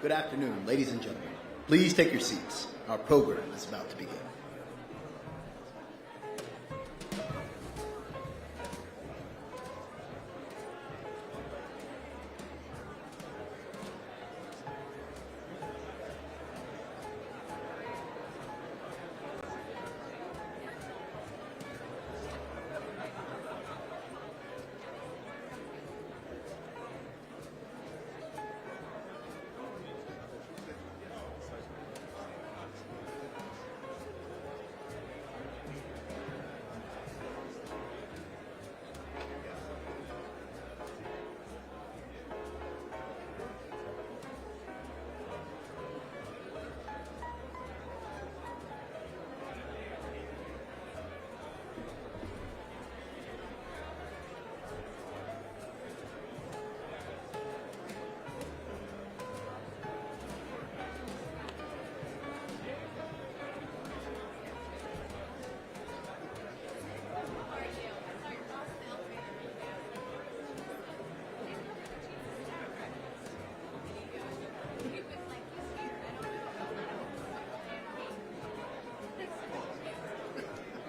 Good afternoon, ladies and gentlemen. Please take your seats. Our program is about to begin.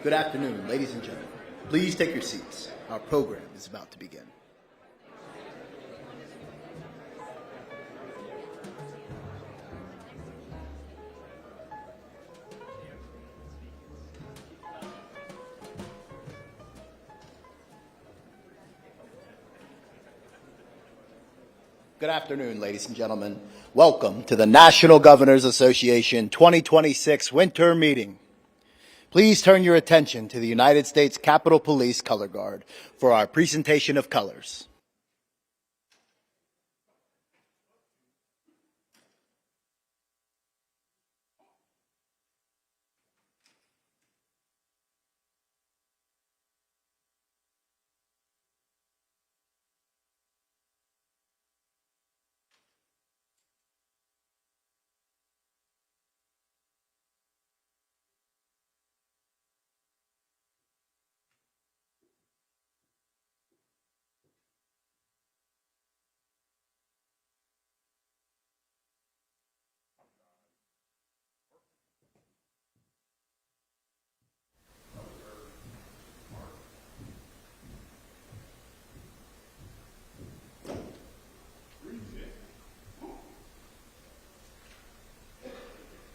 Good afternoon, ladies and gentlemen. Please take your seats. Our program is about to begin. Good afternoon, ladies and gentlemen. Welcome to the National Governors Association 2026 Winter Meeting. Please turn your attention to the United States Capitol Police Color Guard for our presentation of colors.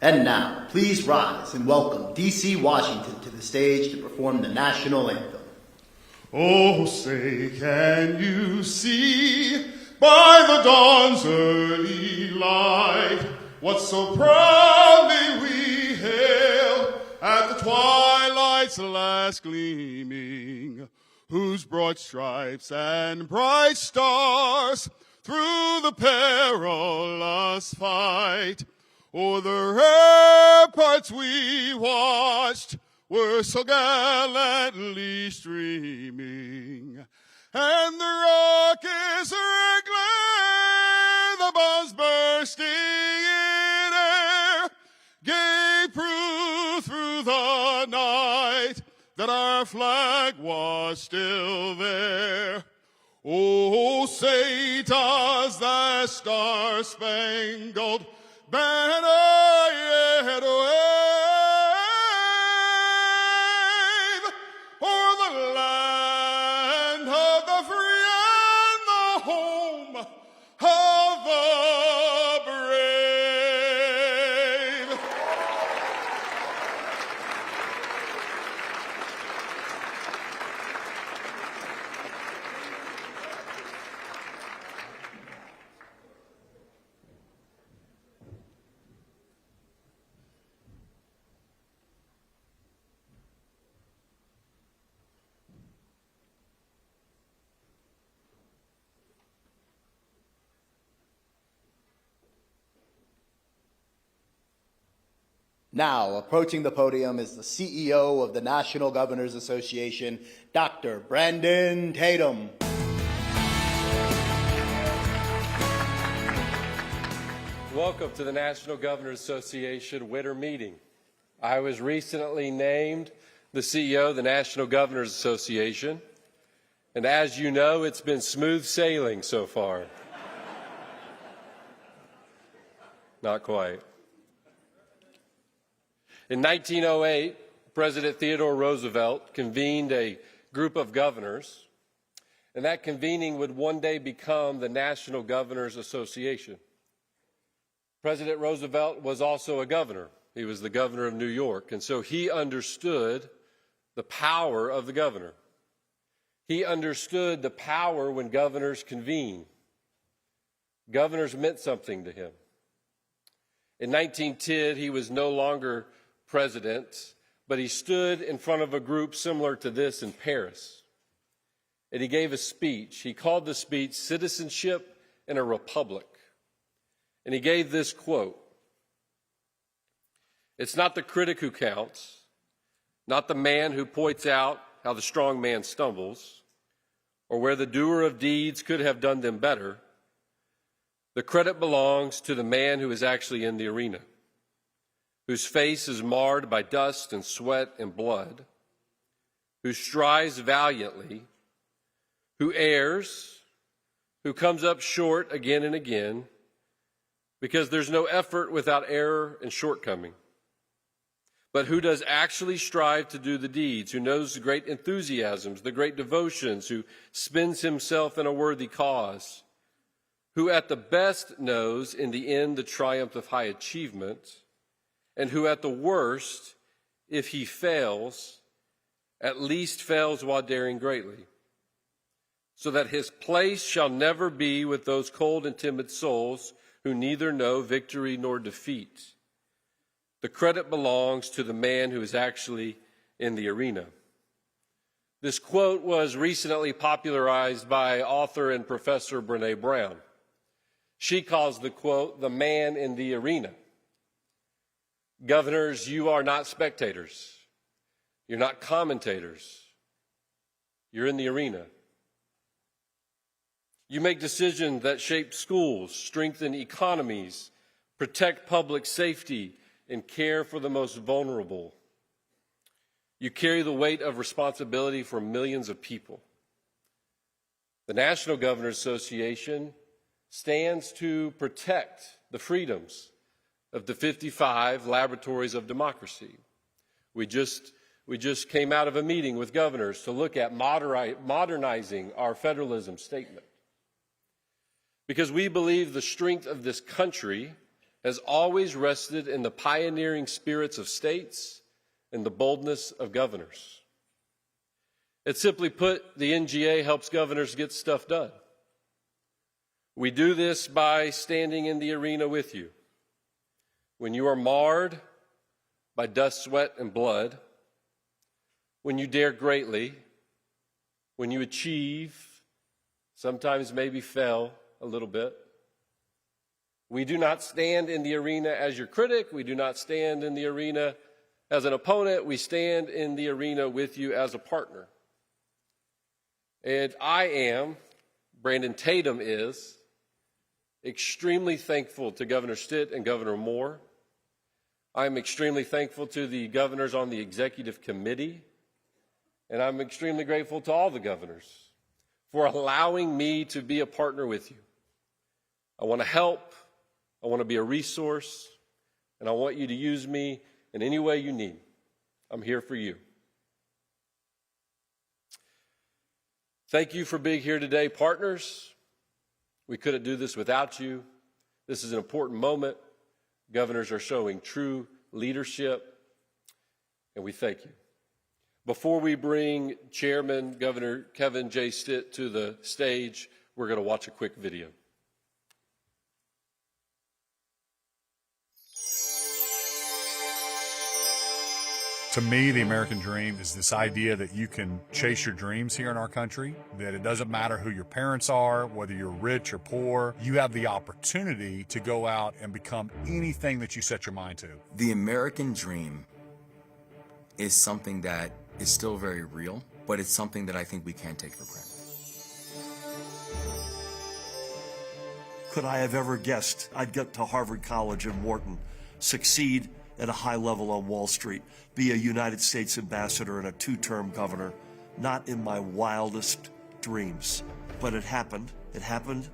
And now, please rise and welcome D.C. Washington to the stage to perform the national anthem. Oh, say, can you see by the dawn's early light what so proudly we hailed at the twilight's last gleaming, whose broad stripes and bright stars through the perilous fight o'er the ramparts we watched were so gallantly streaming, and the rockets red glare, the bombs bursting in air, gave proof through the night that our flag was still there. Oh, say does that star-spangled banner yet wave o'er the land of the free and the home of the brave? Now, approaching the podium is the CEO of the National Governors Association, Dr. Brandon Tatum. Welcome to the National Governors Association Winter Meeting. I was recently named the CEO of the National Governors Association, and as you know, it's been smooth sailing so far. Not quite. In 1908, President Theodore Roosevelt convened a group of governors, and that convening would one day become the National Governors Association. President Roosevelt was also a governor. He was the governor of New York, and so he understood the power of the governor. He understood the power when governors convene. Governors meant something to him. In 1910, he was no longer president, but he stood in front of a group similar to this in Paris. And he gave a speech. He called the speech Citizenship in a Republic. And he gave this quote: "It's not the critic who counts, not the man who points out how the strong man stumbles, or where the doer of deeds could have done them better. The credit belongs to the man who is actually in the arena, whose face is marred by dust and sweat and blood, who strives valiantly, who errs, who comes up short again and again, because there's no effort without error and shortcoming, but who does actually strive to do the deeds, who knows the great enthusiasms, the great devotions, who spends himself in a worthy cause, who at the best knows in the end the triumph of high achievement, and who at the worst, if he fails, at least fails while daring greatly, so that his place shall never be with those cold and timid souls who neither know victory nor defeat. The credit belongs to the man who is actually in the arena." This quote was recently popularized by author and professor Brené Brown. She calls the quote, "the man in the arena." Governors, you are not spectators. You're not commentators. You're in the arena. You make decisions that shape schools, strengthen economies, protect public safety, and care for the most vulnerable. You carry the weight of responsibility for millions of people. The National Governors Association stands to protect the freedoms of the 55 laboratories of democracy. We just came out of a meeting with governors to look at modernizing our federalism statement, because we believe the strength of this country has always rested in the pioneering spirits of states and the boldness of governors. And simply put, the NGA helps governors get stuff done. We do this by standing in the arena with you. When you are marred by dust, sweat, and blood, when you dare greatly, when you achieve, sometimes maybe fail a little bit. We do not stand in the arena as your critic. We do not stand in the arena as an opponent. We stand in the arena with you as a partner. And I am, Brandon Tatum is, extremely thankful to Governor Stitt and Governor Moore. I'm extremely thankful to the governors on the executive committee. And I'm extremely grateful to all the governors for allowing me to be a partner with you. I want to help. I want to be a resource, and I want you to use me in any way you need. I'm here for you. Thank you for being here today, partners. We couldn't do this without you. This is an important moment. Governors are showing true leadership, and we thank you. Before we bring Chairman Governor Kevin J. Stitt to the stage, we're going to watch a quick video. To me, the American dream is this idea that you can chase your dreams here in our country, that it doesn't matter who your parents are, whether you're rich or poor, you have the opportunity to go out and become anything that you set your mind to. The American dream is something that is still very real, but it's something that I think we can't take for granted. Could I have ever guessed I'd get to Harvard College in Wharton, succeed at a high level on Wall Street, be a United States ambassador and a two-term governor? Not in my wildest dreams. But it happened. It happened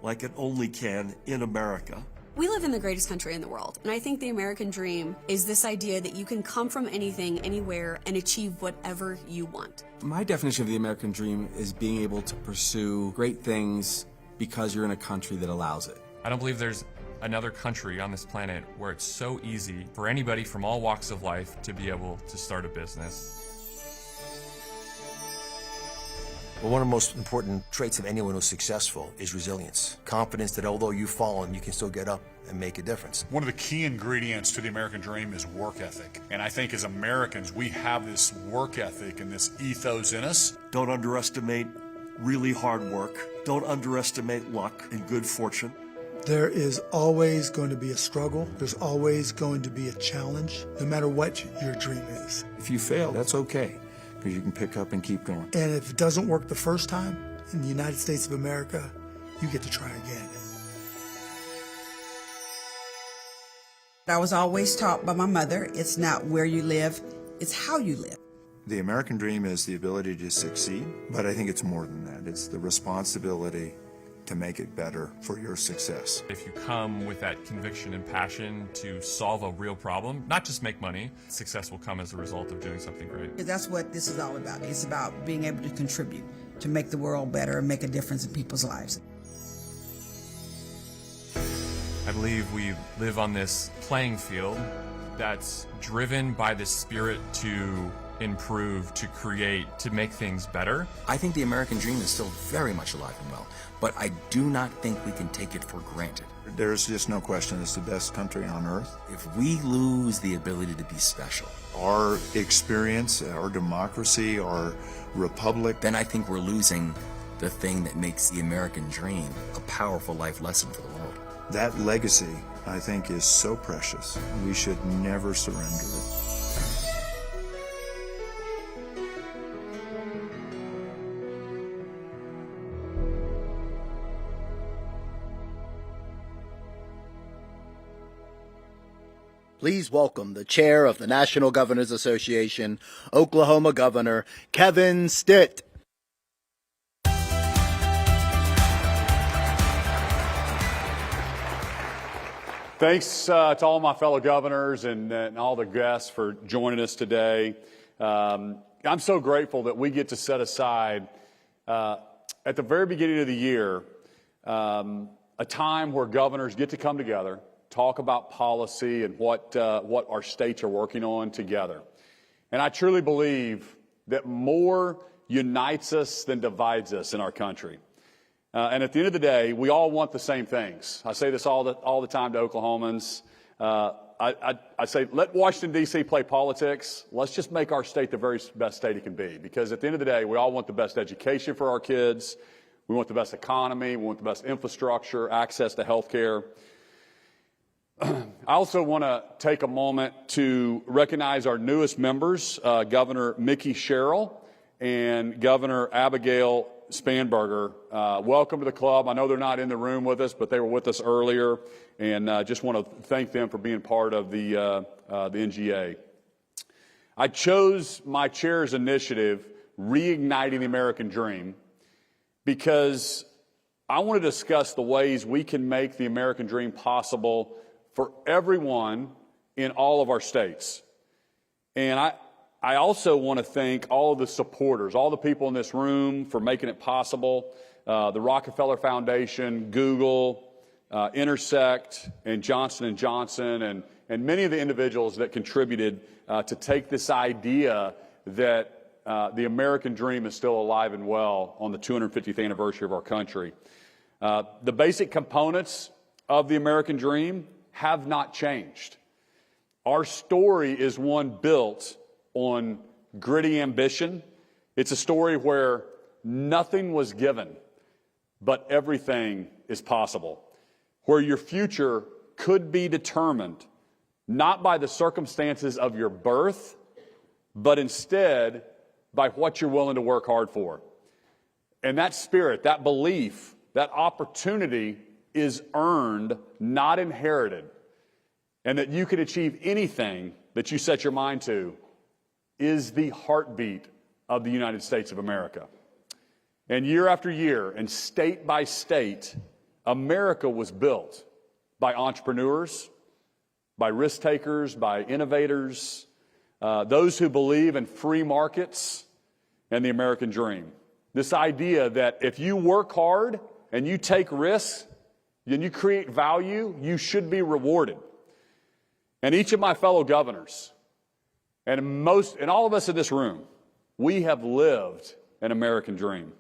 like it only can in America. We live in the greatest country in the world, and I think the American dream is this idea that you can come from anything, anywhere, and achieve whatever you want. My definition of the American dream is being able to pursue great things because you're in a country that allows it. I don't believe there's another country on this planet where it's so easy for anybody from all walks of life to be able to start a business. Well, one of the most important traits of anyone who's successful is resilience. Confidence that although you've fallen, you can still get up and make a difference. One of the key ingredients to the American dream is work ethic. And I think as Americans, we have this work ethic and this ethos in us. Don't underestimate really hard work. Don't underestimate luck and good fortune. There is always going to be a struggle. There's always going to be a challenge, no matter what your dream is. If you fail, that's okay, because you can pick up and keep going. And if it doesn't work the first time in the United States of America, you get to try again. I was always taught by my mother, it's not where you live, it's how you live. The American dream is the ability to succeed, but I think it's more than that. It's the responsibility to make it better for your success. If you come with that conviction and passion to solve a real problem, not just make money, success will come as a result of doing something great. That's what this is all about. It's about being able to contribute, to make the world better and make a difference in people's lives. I believe we live on this playing field that's driven by this spirit to improve, to create, to make things better. I think the American dream is still very much alive and well, but I do not think we can take it for granted. There's just no question it's the best country on earth. If we lose the ability to be special, Our experience, our democracy, our republic, then I think we're losing the thing that makes the American dream a powerful life lesson for the world. that legacy, I think, is so precious. We should never surrender it. Please welcome the chair of the National Governors Association, Oklahoma Governor Kevin Stitt. Thanks to all my fellow governors and all the guests for joining us today. I'm so grateful that we get to set aside, at the very beginning of the year, a time where governors get to come together, talk about policy and what our states are working on together. And I truly believe that more unites us than divides us in our country. And at the end of the day, we all want the same things. I say this all the time to Oklahomans. I say, let Washington, D.C. play politics. Let's just make our state the very best state it can be. Because at the end of the day, we all want the best education for our kids. We want the best economy. We want the best infrastructure, access to health care. I also want to take a moment to recognize our newest members, Governor Mickey Sherrill and Governor Abigail Spanberger. Welcome to the club. I know they're not in the room with us, but they were with us earlier, and just want to thank them for being part of the NGA. I chose my chair's initiative, Reigniting the American Dream, because I want to discuss the ways we can make the American dream possible for everyone in all of our states. And I also want to thank all of the supporters, all the people in this room for making it possible, the Rockefeller Foundation, Google, Intersect, and Johnson & Johnson, and many of the individuals that contributed to take this idea that the American dream is still alive and well on the 250th anniversary of our country. The basic components of the American dream have not changed. Our story is one built on gritty ambition. It's a story where nothing was given, but everything is possible. Where your future could be determined not by the circumstances of your birth, but instead by what you're willing to work hard for. And that spirit, that belief, that opportunity is earned, not inherited. And that you can achieve anything that you set your mind to is the heartbeat of the United States of America. And year after year, and state by state, America was built by entrepreneurs, by risk takers, by innovators, those who believe in free markets and the American dream. This idea that if you work hard and you take risks and you create value, you should be rewarded. And each of my fellow governors and all of us in this room, we have lived an American dream.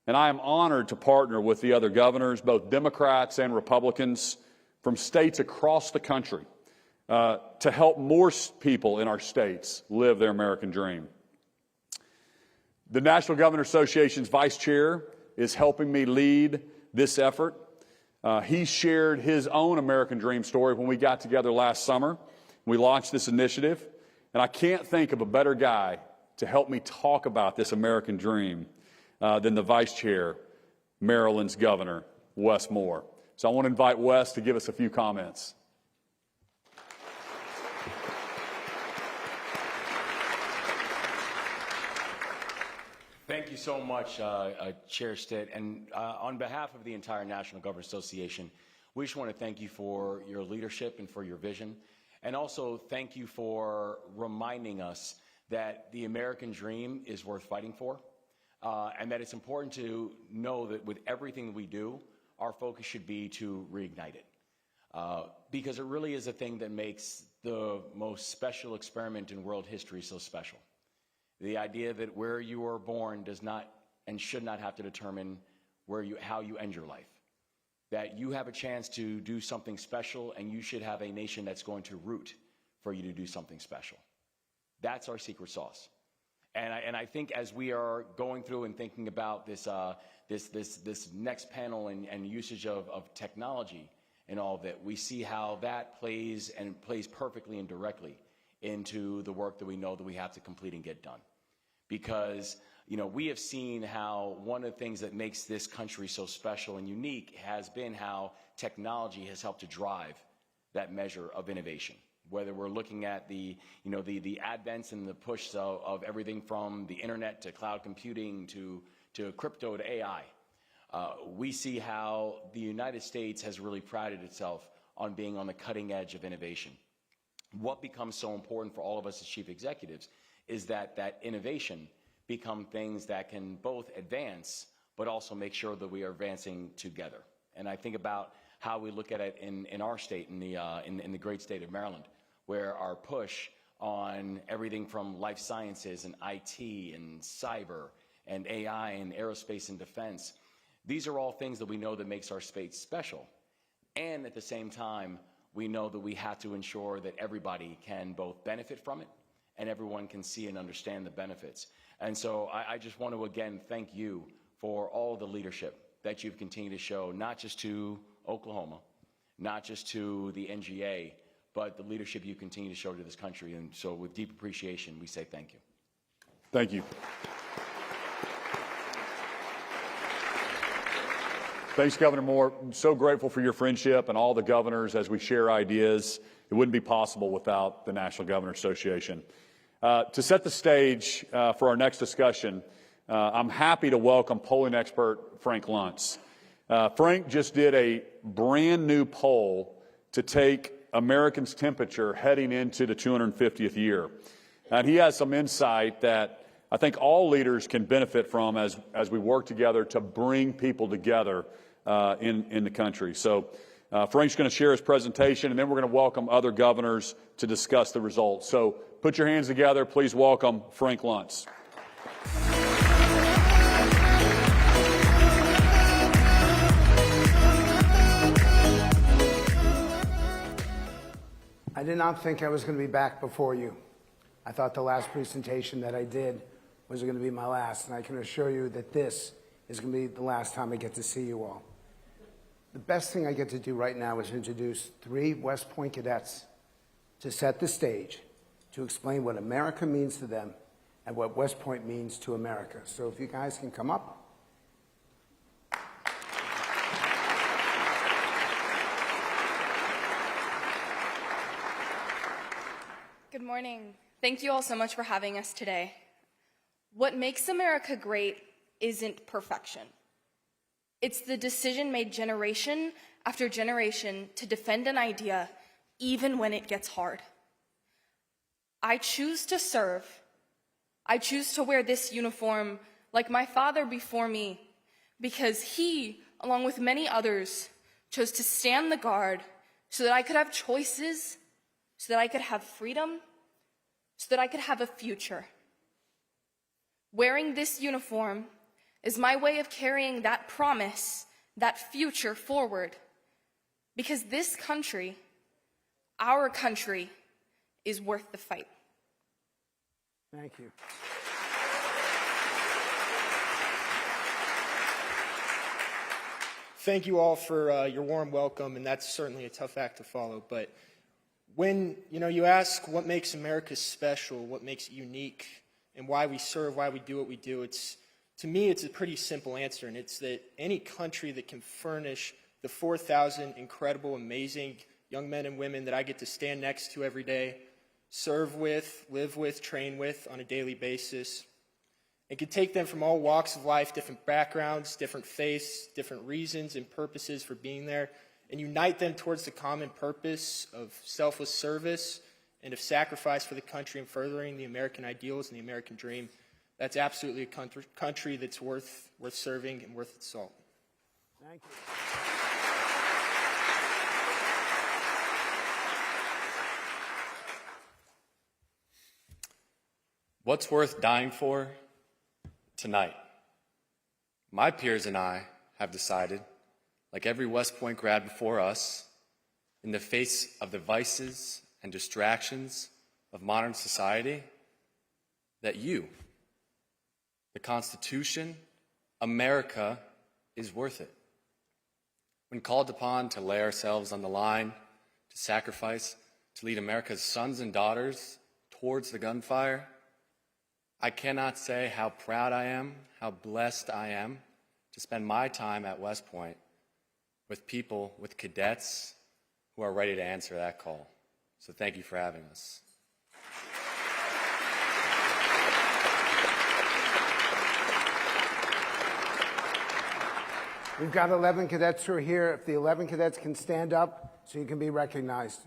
And I am honored to partner with the other governors, both Democrats and Republicans, from states across the country to help more people in our states live their American dream. The National Governors Association's vice chair is helping me lead this effort. He shared his own American dream story when we got together last summer. We launched this initiative, and I can't think of a better guy to help me talk about this American dream than the vice chair, Maryland's Governor, Wes Moore. So I want to invite Wes to give us a few comments. Thank you so much, Chair Stitt. And on behalf of the entire National Governors Association, we just want to thank you for your leadership and for your vision. And also thank you for reminding us that the American dream is worth fighting for. And that it's important to know that with everything we do, our focus should be to reignite it. Because it really is a thing that makes the most special experiment in world history so special. The idea that where you are born does not and should not have to determine how you end your life. That you have a chance to do something special, and you should have a nation that's going to root for you to do something special. That's our secret sauce. And I think as we are going through and thinking about this next panel and usage of technology and all of that, we see how that plays perfectly and directly into the work that we know that we have to complete and get done. Because, we have seen how one of the things that makes this country so special and unique has been how technology has helped to drive that measure of innovation. Whether we're looking at the advents and the push of everything from the internet to cloud computing to crypto to AI, we see how the United States has really prided itself on being on the cutting edge of innovation. What becomes so important for all of us as chief executives is that innovation become things that can both advance but also make sure that we are advancing together. And I think about how we look at it in our state, in the great state of Maryland, where our push on everything from life sciences and IT and cyber and AI and aerospace and defense, these are all things that we know that makes our space special. And at the same time, we know that we have to ensure that everybody can both benefit from it and everyone can see and understand the benefits. And so I just want to again thank you for all the leadership that you've continued to show, not just to Oklahoma, not just to the NGA, but the leadership you continue to show to this country. And so with deep appreciation, we say thank you. Thank you. Thanks, Governor Moore. I'm so grateful for your friendship and all the governors as we share ideas. It wouldn't be possible without the National Governors Association. To set the stage for our next discussion, I'm happy to welcome polling expert Frank Luntz. Frank just did a brand new poll to take Americans' temperature heading into the 250th year. And he has some insight that I think all leaders can benefit from as we work together to bring people together in the country. So Frank's going to share his presentation, and then we're going to welcome other governors to discuss the results. So put your hands together. Please welcome Frank Luntz. I did not think I was going to be back before you. I thought the last presentation that I did was going to be my last, and I can assure you that this is going to be the last time I get to see you all. The best thing I get to do right now is introduce 3 West Point cadets to set the stage, to explain what America means to them and what West Point means to America. So if you guys can come up. Good morning. Thank you all so much for having us today. What makes America great isn't perfection. It's the decision made generation after generation to defend an idea even when it gets hard. I choose to serve. I choose to wear this uniform like my father before me because he, along with many others, chose to stand the guard so that I could have choices, so that I could have freedom, so that I could have a future. Wearing this uniform is my way of carrying that promise, that future forward. Because this country, our country, is worth the fight. Thank you. Thank you all for your warm welcome, and that's certainly a tough act to follow. But when you ask what makes America special, what makes it unique, and why we serve, why we do what we do, to me, it's a pretty simple answer, and it's that any country that can furnish the 4,000 incredible, amazing young men and women that I get to stand next to every day, serve with, live with, train with on a daily basis, and can take them from all walks of life, different backgrounds, different faiths, different reasons and purposes for being there, and unite them towards the common purpose of selfless service and of sacrifice for the country and furthering the American ideals and the American dream. That's absolutely a country that's worth serving and worth its salt. Thank you. What's worth dying for? Tonight, my peers and I have decided, like every West Point grad before us, in the face of the vices and distractions of modern society, that you, the Constitution, America, is worth it. When called upon to lay ourselves on the line, to sacrifice, to lead America's sons and daughters towards the gunfire, I cannot say how proud I am, how blessed I am to spend my time at West Point with people, with cadets who are ready to answer that call. So thank you for having us. We've got 11 cadets who are here. If the 11 cadets can stand up so you can be recognized.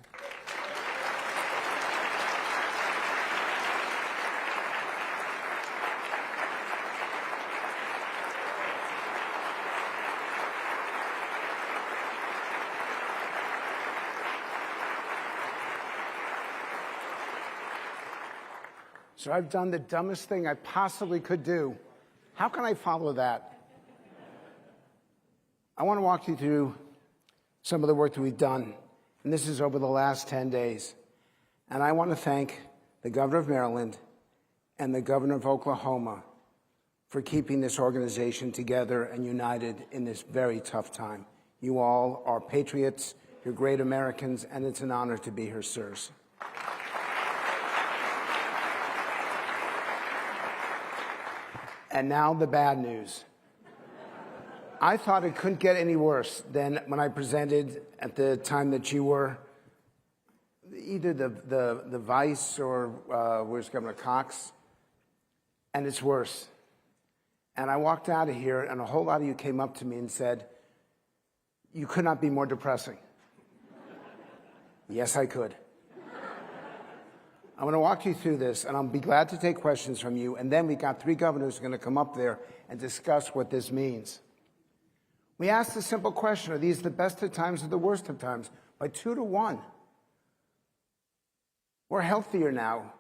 So I've done the dumbest thing I possibly could do. How can I follow that? I want to walk you through some of the work that we've done, and this is over the last 10 days. And I want to thank the governor of Maryland and the governor of Oklahoma for keeping this organization together and united in this very tough time. You all are patriots, you're great Americans, and it's an honor to be here, sirs. And now the bad news. I thought it couldn't get any worse than when I presented at the time that you were either the vice or where's Governor Cox, and it's worse. And I walked out of here, and a whole lot of you came up to me and said, "You could not be more depressing." Yes, I could. I'm going to walk you through this, and I'll be glad to take questions from you. And then we got 3 governors who are going to come up there and discuss what this means. We asked the simple question, are these the best of times or the worst of times? By 2 to 1. We're healthier now.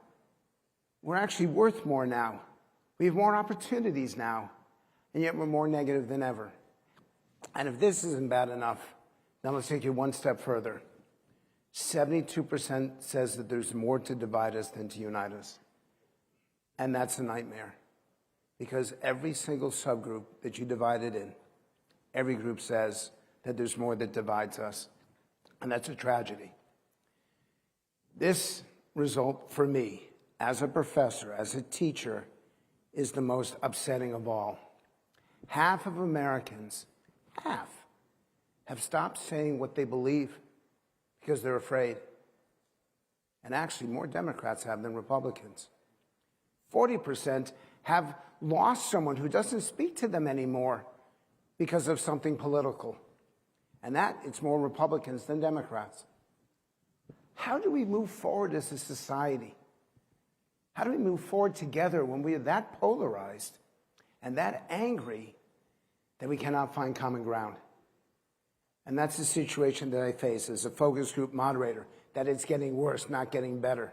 We're actually worth more now. We have more opportunities now, and yet we're more negative than ever. And if this isn't bad enough, then let's take you one step further. 72% says that there's more to divide us than to unite us. And that's a nightmare, because every single subgroup that you divided in, every group says that there's more that divides us, and that's a tragedy. This result for me, as a professor, as a teacher, is the most upsetting of all. Half of Americans, have stopped saying what they believe because they're afraid. And actually, more Democrats have than Republicans. 40% have lost someone who doesn't speak to them anymore, because of something political. And that, it's more Republicans than Democrats. How do we move forward as a society? How do we move forward together when we are that polarized and that angry that we cannot find common ground? And that's the situation that I face as a focus group moderator, that it's getting worse, not getting better.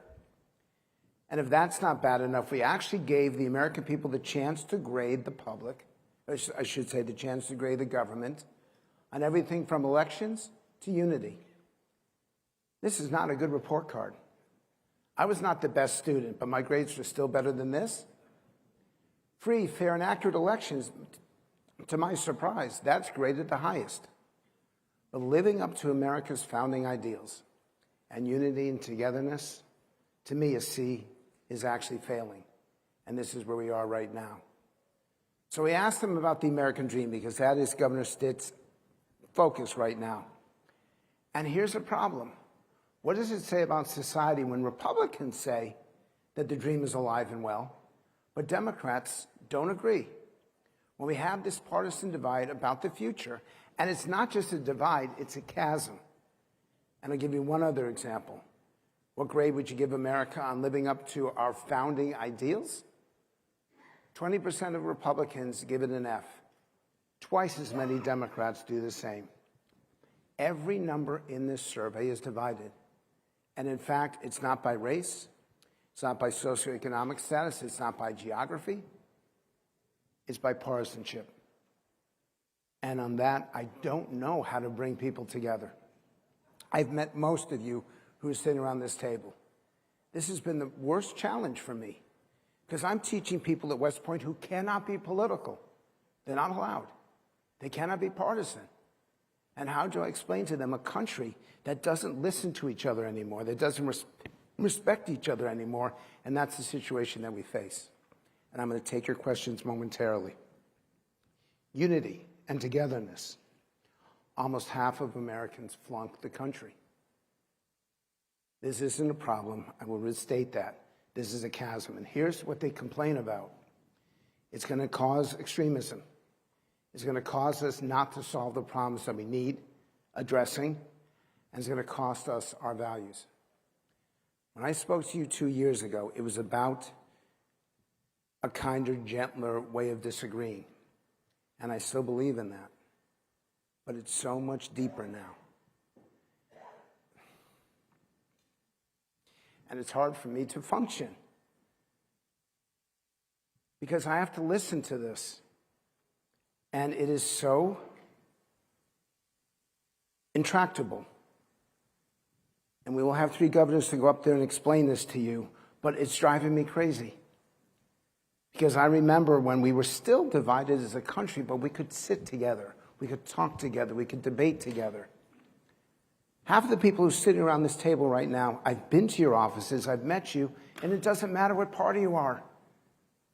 And if that's not bad enough, we actually gave the American people the chance to grade the public, I should say the chance to grade the government, on everything from elections to unity. This is not a good report card. I was not the best student, but my grades were still better than this. Free, fair, and accurate elections, to my surprise, that's graded the highest. But living up to America's founding ideals and unity and togetherness, to me, a C is actually failing. And this is where we are right now. So we asked them about the American dream because that is Governor Stitt's focus right now. And here's a problem. What does it say about society when Republicans say that the dream is alive and well, but Democrats don't agree? When we have this partisan divide about the future, and it's not just a divide, it's a chasm. And I'll give you one other example. What grade would you give America on living up to our founding ideals? 20% of Republicans give it an F. Twice as many Democrats do the same. Every number in this survey is divided. And in fact, it's not by race, it's not by socioeconomic status, it's not by geography, it's by partisanship. And on that, I don't know how to bring people together. I've met most of you who are sitting around this table. This has been the worst challenge for me because I'm teaching people at West Point who cannot be political. They're not allowed. They cannot be partisan. And how do I explain to them a country that doesn't listen to each other anymore, that doesn't respect each other anymore, and that's the situation that we face. And I'm going to take your questions momentarily. Unity and togetherness. Almost half of Americans flunk the country. This isn't a problem. I will restate that. This is a chasm. And here's what they complain about. It's going to cause extremism. It's going to cause us not to solve the problems that we need addressing, and it's going to cost us our values. When I spoke to you 2 years ago, it was about a kinder, gentler way of disagreeing, and I still believe in that. But it's so much deeper now. And it's hard for me to function because I have to listen to this. And it is so intractable. And we will have 3 governors to go up there and explain this to you, but it's driving me crazy. Because I remember when we were still divided as a country, but we could sit together, we could talk together, we could debate together. Half of the people who are sitting around this table right now, I've been to your offices, I've met you, and it doesn't matter what party you are.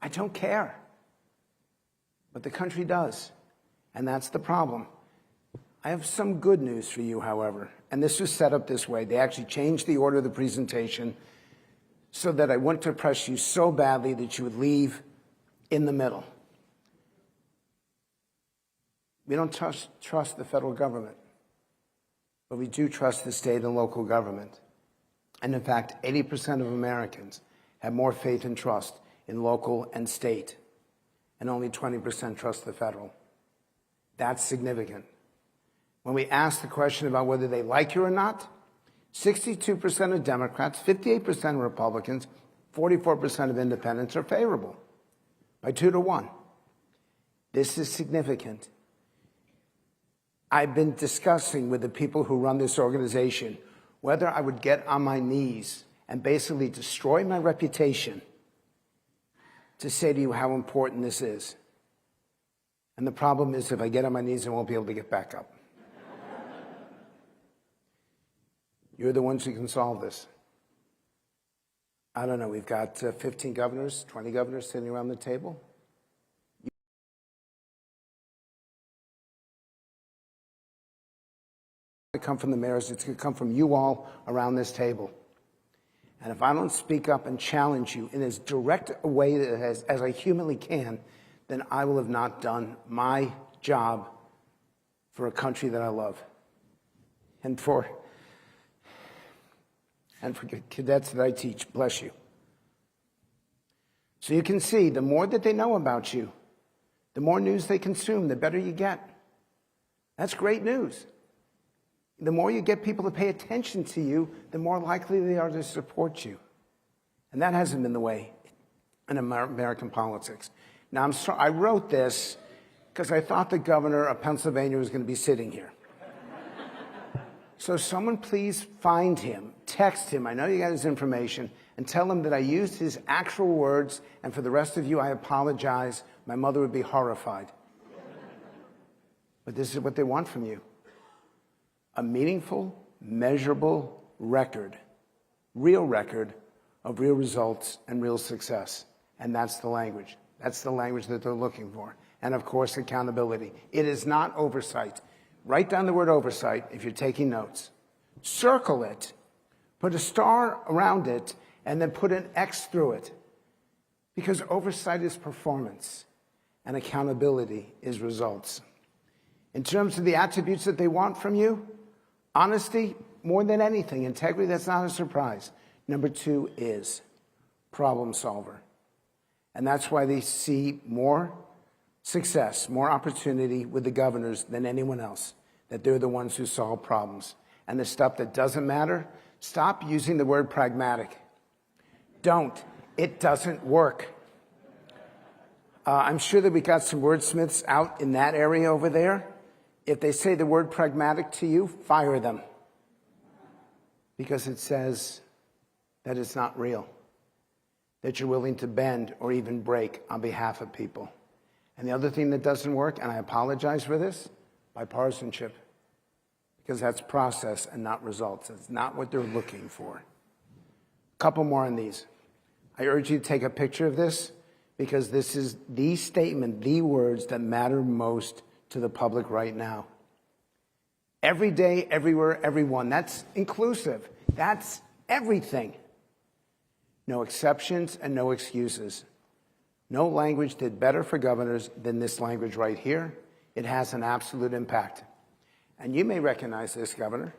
I don't care. But the country does, and that's the problem. I have some good news for you, however, and this was set up this way. They actually changed the order of the presentation so that I wouldn't to press you so badly that you would leave in the middle. We don't trust the federal government, but we do trust the state and local government. And in fact, 80% of Americans have more faith and trust in local and state, and only 20% trust the federal. That's significant. When we ask the question about whether they like you or not, 62% of Democrats, 58% of Republicans, 44% of independents are favorable, by 2 to 1. This is significant. I've been discussing with the people who run this organization whether I would get on my knees and basically destroy my reputation to say to you how important this is. And the problem is if I get on my knees, I won't be able to get back up. You're the ones who can solve this. I don't know, we've got 15 governors, 20 governors sitting around the table. It's going to come from the mayors, it's going to come from you all around this table. And if I don't speak up and challenge you in as direct a way as I humanly can, then I will have not done my job for a country that I love, and for cadets that I teach. Bless you. So you can see, the more that they know about you, the more news they consume, the better you get. That's great news. The more you get people to pay attention to you, the more likely they are to support you. And that hasn't been the way in American politics. Now, I wrote this because I thought the governor of Pennsylvania was going to be sitting here. So someone please find him, text him, I know you got his information, and tell him that I used his actual words, and for the rest of you, I apologize. My mother would be horrified. But this is what they want from you. A meaningful, measurable record, real record of real results and real success. And that's the language. That's the language that they're looking for. And of course, accountability. It is not oversight. Write down the word oversight if you're taking notes. Circle it, put a star around it, and then put an X through it. Because oversight is performance, and accountability is results. In terms of the attributes that they want from you, honesty, more than anything. Integrity, that's not a surprise. Number 2 is problem solver. And that's why they see more success, more opportunity with the governors than anyone else, that they're the ones who solve problems. And the stuff that doesn't matter, stop using the word pragmatic. Don't. It doesn't work. I'm sure that we got some wordsmiths out in that area over there. If they say the word pragmatic to you, fire them. Because it says that it's not real, that you're willing to bend or even break on behalf of people. And the other thing that doesn't work, and I apologize for this, bipartisanship. Because that's process and not results. It's not what they're looking for. A couple more on these. I urge you to take a picture of this, because this is the statement, the words that matter most to the public right now. Every day, everywhere, everyone. That's inclusive. That's everything. No exceptions and no excuses. No language did better for governors than this language right here. It has an absolute impact. And you may recognize this, Governor.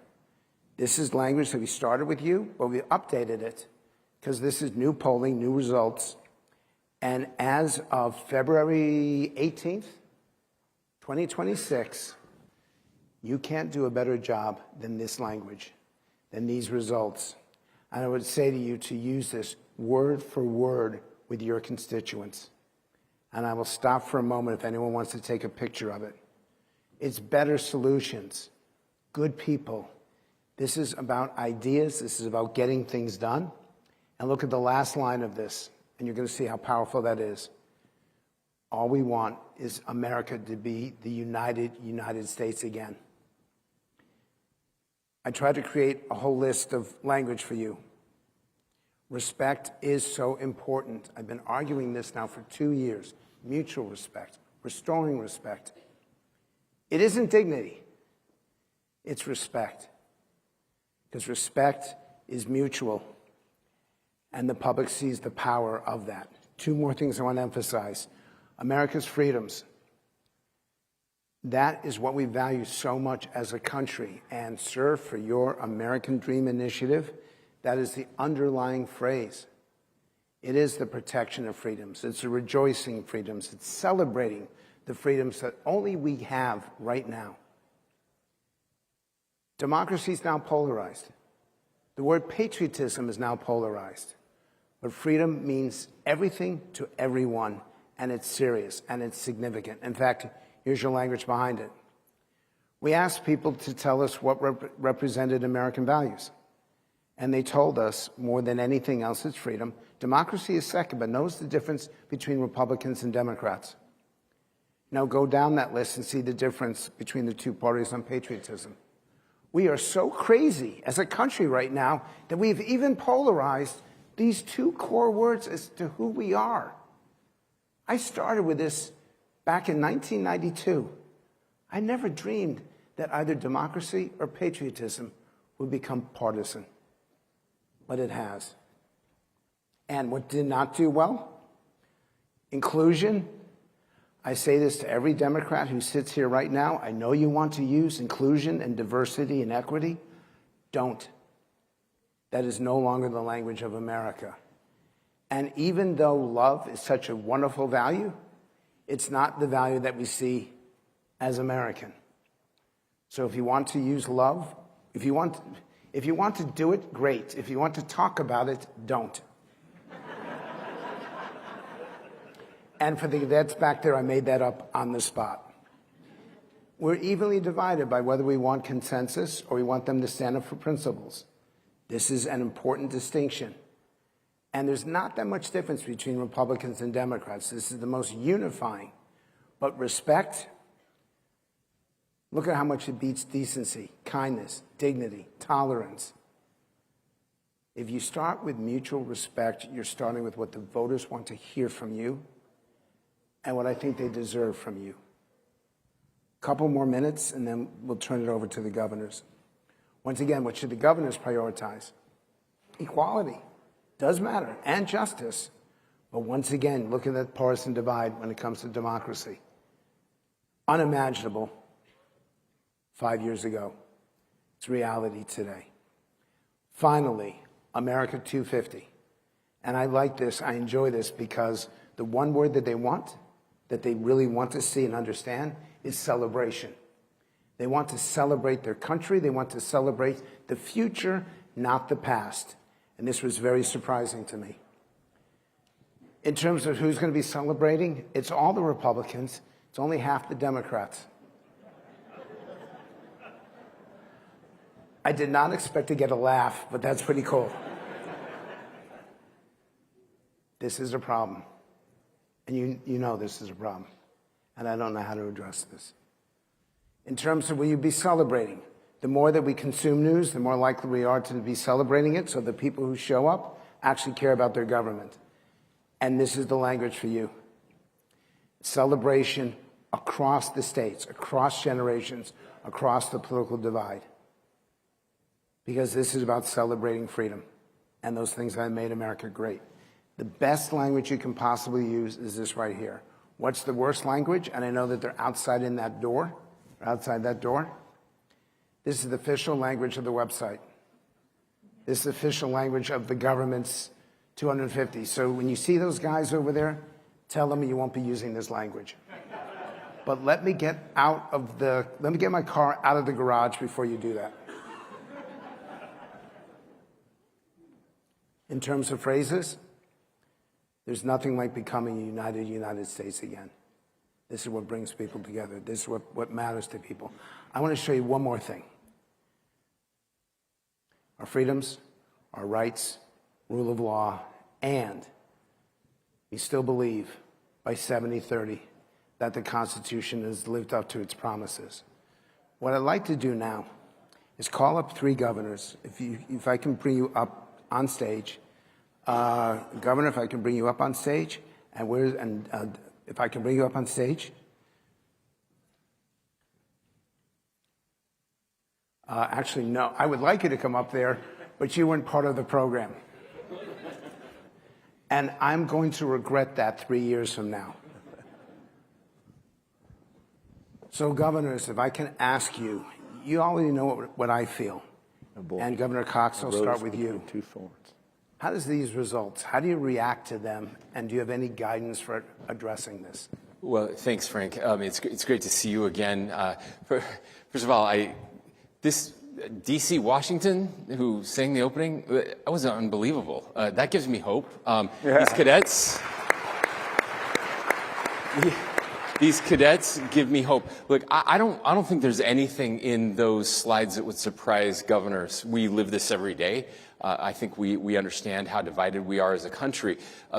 This is language that we started with you, but we updated it because this is new polling, new results. And as of February 18th, 2026, you can't do a better job than this language, than these results. And I would say to you to use this word for word with your constituents. And I will stop for a moment if anyone wants to take a picture of it. It's better solutions, good people. This is about ideas. This is about getting things done. And look at the last line of this, and you're going to see how powerful that is. All we want is America to be the United States again. I tried to create a whole list of language for you. Respect is so important. I've been arguing this now for 2 years. Mutual respect, restoring respect. It isn't dignity, it's respect. Because respect is mutual, and the public sees the power of that. 2 more things I want to emphasize. America's freedoms. That is what we value so much as a country. And sir, for your American Dream Initiative, that is the underlying phrase. It is the protection of freedoms. It's the rejoicing freedoms. It's celebrating the freedoms that only we have right now. Democracy is now polarized. The word patriotism is now polarized. But freedom means everything to everyone, and it's serious, and it's significant. In fact, here's your language behind it. We asked people to tell us what represented American values. And they told us, more than anything else, it's freedom. Democracy is second, but notice the difference between Republicans and Democrats. Now go down that list and see the difference between the 2 parties on patriotism. We are so crazy as a country right now that we've even polarized these 2 core words as to who we are. I started with this back in 1992. I never dreamed that either democracy or patriotism would become partisan. But it has. And what did not do well? Inclusion. I say this to every Democrat who sits here right now. I know you want to use inclusion and diversity and equity. Don't. That is no longer the language of America. And even though love is such a wonderful value, it's not the value that we see as American. So if you want to use love, if you want to do it, great. If you want to talk about it, don't. And for the cadets back there, I made that up on the spot. We're evenly divided by whether we want consensus or we want them to stand up for principles. This is an important distinction. And there's not that much difference between Republicans and Democrats. This is the most unifying. But respect, look at how much it beats decency, kindness, dignity, tolerance. If you start with mutual respect, you're starting with what the voters want to hear from you and what I think they deserve from you. A couple more minutes, and then we'll turn it over to the governors. Once again, what should the governors prioritize? Equality does matter, and justice. But once again, look at that partisan divide when it comes to democracy. Unimaginable 5 years ago. It's reality today. Finally, America 250. And I like this, I enjoy this, because the one word that they really want to see and understand is celebration. They want to celebrate their country. They want to celebrate the future, not the past. And this was very surprising to me. In terms of who's going to be celebrating, it's all the Republicans. It's only half the Democrats. I did not expect to get a laugh, but that's pretty cool. This is a problem. And you know this is a problem. And I don't know how to address this. In terms of will you be celebrating? The more that we consume news, the more likely we are to be celebrating it, so the people who show up actually care about their government. And this is the language for you. Celebration across the states, across generations, across the political divide. Because this is about celebrating freedom and those things that made America great. The best language you can possibly use is this right here. What's the worst language? And I know that they're outside that door. This is the official language of the website. This is the official language of the government's 250. So when you see those guys over there, tell them you won't be using this language. But let me get my car out of the garage before you do that. In terms of phrases, there's nothing like becoming a united United States again. This is what brings people together. This is what matters to people. I want to show you one more thing. Our freedoms, our rights, rule of law, and we still believe by 70-30 that the Constitution has lived up to its promises. What I'd like to do now is call up 3 governors. If I can bring you up on stage. Governor, if I can bring you up on stage. If I can bring you up on stage. Actually, no. I would like you to come up there, but you weren't part of the program. And I'm going to regret that 3 years from now. So, governors, if I can ask you, you already know what I feel. And Governor Cox, I'll start with you. How does these results, how do you react to them, and do you have any guidance for addressing this? Well, thanks, Frank. It's great to see you again. First of all, this D.C. Washington, who sang the opening, that was unbelievable. That gives me hope. These cadets. These cadets give me hope. Look, I don't think there's anything in those slides that would surprise governors. We live this every day. I think we understand how divided we are as a country.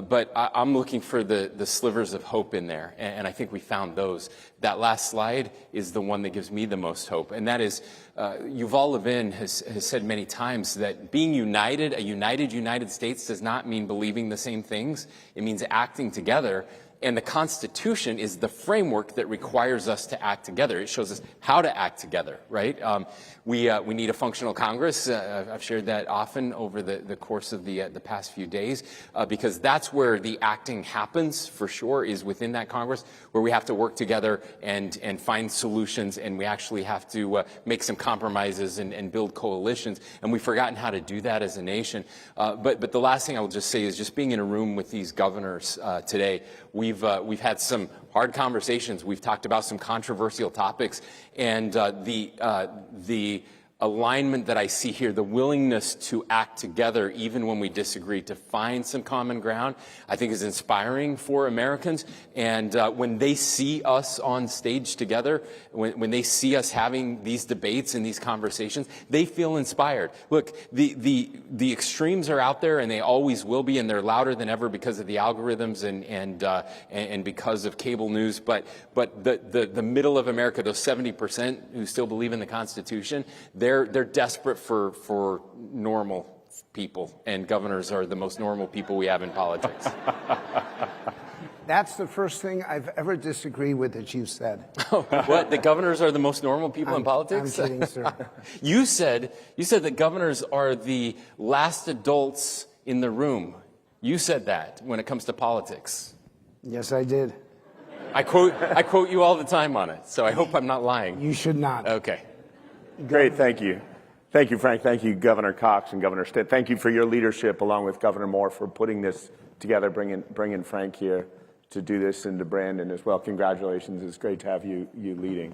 But I'm looking for the slivers of hope in there, and I think we found those. That last slide is the one that gives me the most hope, and that is Yuval Levin has said many times that being united, a united United States, does not mean believing the same things. It means acting together And the Constitution is the framework that requires us to act together. It shows us how to act together, right? We need a functional Congress. I've shared that often over the course of the past few days, because that's where the acting happens, for sure, is within that Congress, where we have to work together and find solutions, and we actually have to make some compromises and build coalitions. And we've forgotten how to do that as a nation. But the last thing I will just say is just being in a room with these governors today, we've had some hard conversations. We've talked about some controversial topics, and the alignment that I see here, the willingness to act together even when we disagree, to find some common ground, I think is inspiring for Americans. And when they see us on stage together, when they see us having these debates and these conversations, they feel inspired. Look, the extremes are out there, and they always will be, and they're louder than ever because of the algorithms and because of cable news. But the middle of America, those 70% who still believe in the Constitution, they're desperate for normal people, and governors are the most normal people we have in politics. That's the first thing I've ever disagreed with that you said. What? The governors are the most normal people in politics? I'm kidding, sir. You said that governors are the last adults in the room. You said that when it comes to politics. Yes, I did. I quote you all the time on it, so I hope I'm not lying. You should not. Okay. Great, thank you. Thank you, Frank. Thank you, Governor Cox and Governor Stitt. Thank you for your leadership, along with Governor Moore, for putting this together, bringing Frank here to do this, and to Brandon as well. Congratulations. It's great to have you leading.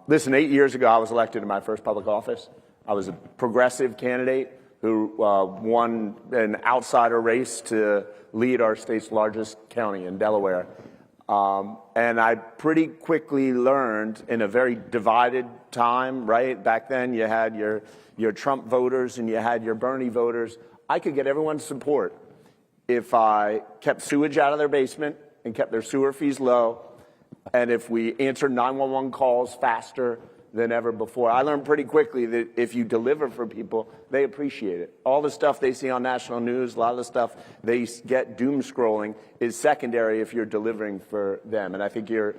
Listen, 8 years ago, I was elected in my first public office. I was a progressive candidate who won an outsider race to lead our state's largest county in Delaware. And I pretty quickly learned, in a very divided time, right? Back then you had your Trump voters and you had your Bernie voters. I could get everyone's support if I kept sewage out of their basement and kept their sewer fees low, and if we answered 911 calls faster than ever before. I learned pretty quickly that if you deliver for people, they appreciate it. All the stuff they see on national news, a lot of the stuff they get doom scrolling, is secondary if you're delivering for them. And I think your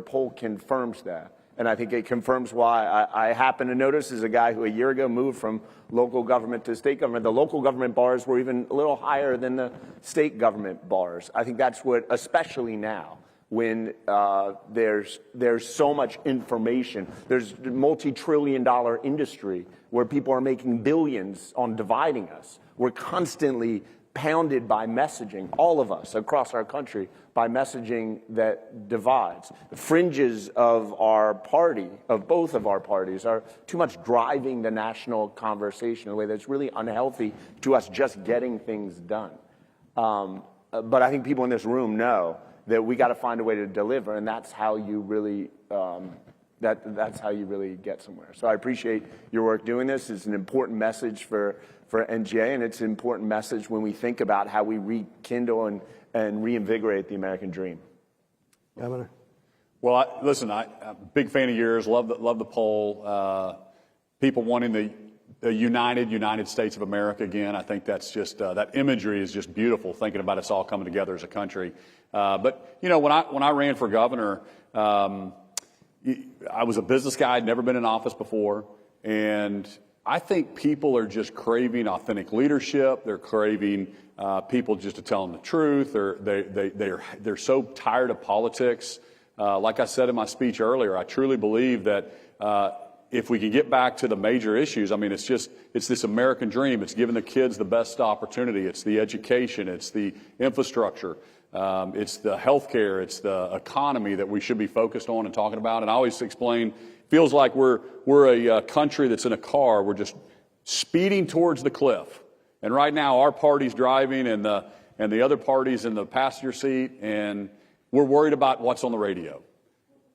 poll confirms that. And I think it confirms why I happen to notice, as a guy who a year ago moved from local government to state government, the local government bars were even a little higher than the state government bars. I think that's what, especially now, when there's so much information. There's a multi-trillion-dollar industry where people are making billions on dividing us. We're constantly pounded by messaging, all of us across our country, by messaging that divides. The fringes of our party, of both of our parties, are too much driving the national conversation in a way that's really unhealthy to us just getting things done. But I think people in this room know that we got to find a way to deliver, and that's how you really that's how you really get somewhere. So I appreciate your work doing this. It's an important message for NGA, and it's an important message when we think about how we rekindle and reinvigorate the American dream. Governor. Well, listen, I'm a big fan of yours. Love the poll. People wanting the United States of America again. I think that's just that imagery is just beautiful. Thinking about us all coming together as a country. But you know, when I ran for governor, I was a business guy. I'd never been in office before, and I think people are just craving authentic leadership. They're craving people just to tell them the truth. They're so tired of politics. Like I said in my speech earlier, I truly believe that if we can get back to the major issues, I mean, it's this American dream. It's giving the kids the best opportunity. It's the education. It's the infrastructure. It's the health care. It's the economy that we should be focused on and talking about. And I always explain, feels like we're a country that's in a car. We're just speeding towards the cliff. And right now, our party's driving and the other party's in the passenger seat, and we're worried about what's on the radio.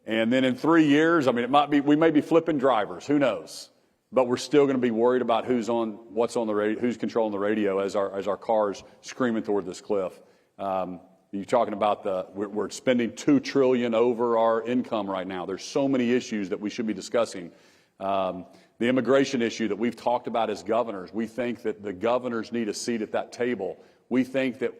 And then in 3 years, I mean, we may be flipping drivers. Who knows? But we're still going to be worried about what's on the radio, who's controlling the radio as our cars screaming toward this cliff. You're talking about we're spending $2 trillion over our income right now. There's so many issues that we should be discussing. The immigration issue that we've talked about as governors, we think that the governors need a seat at that table. We think that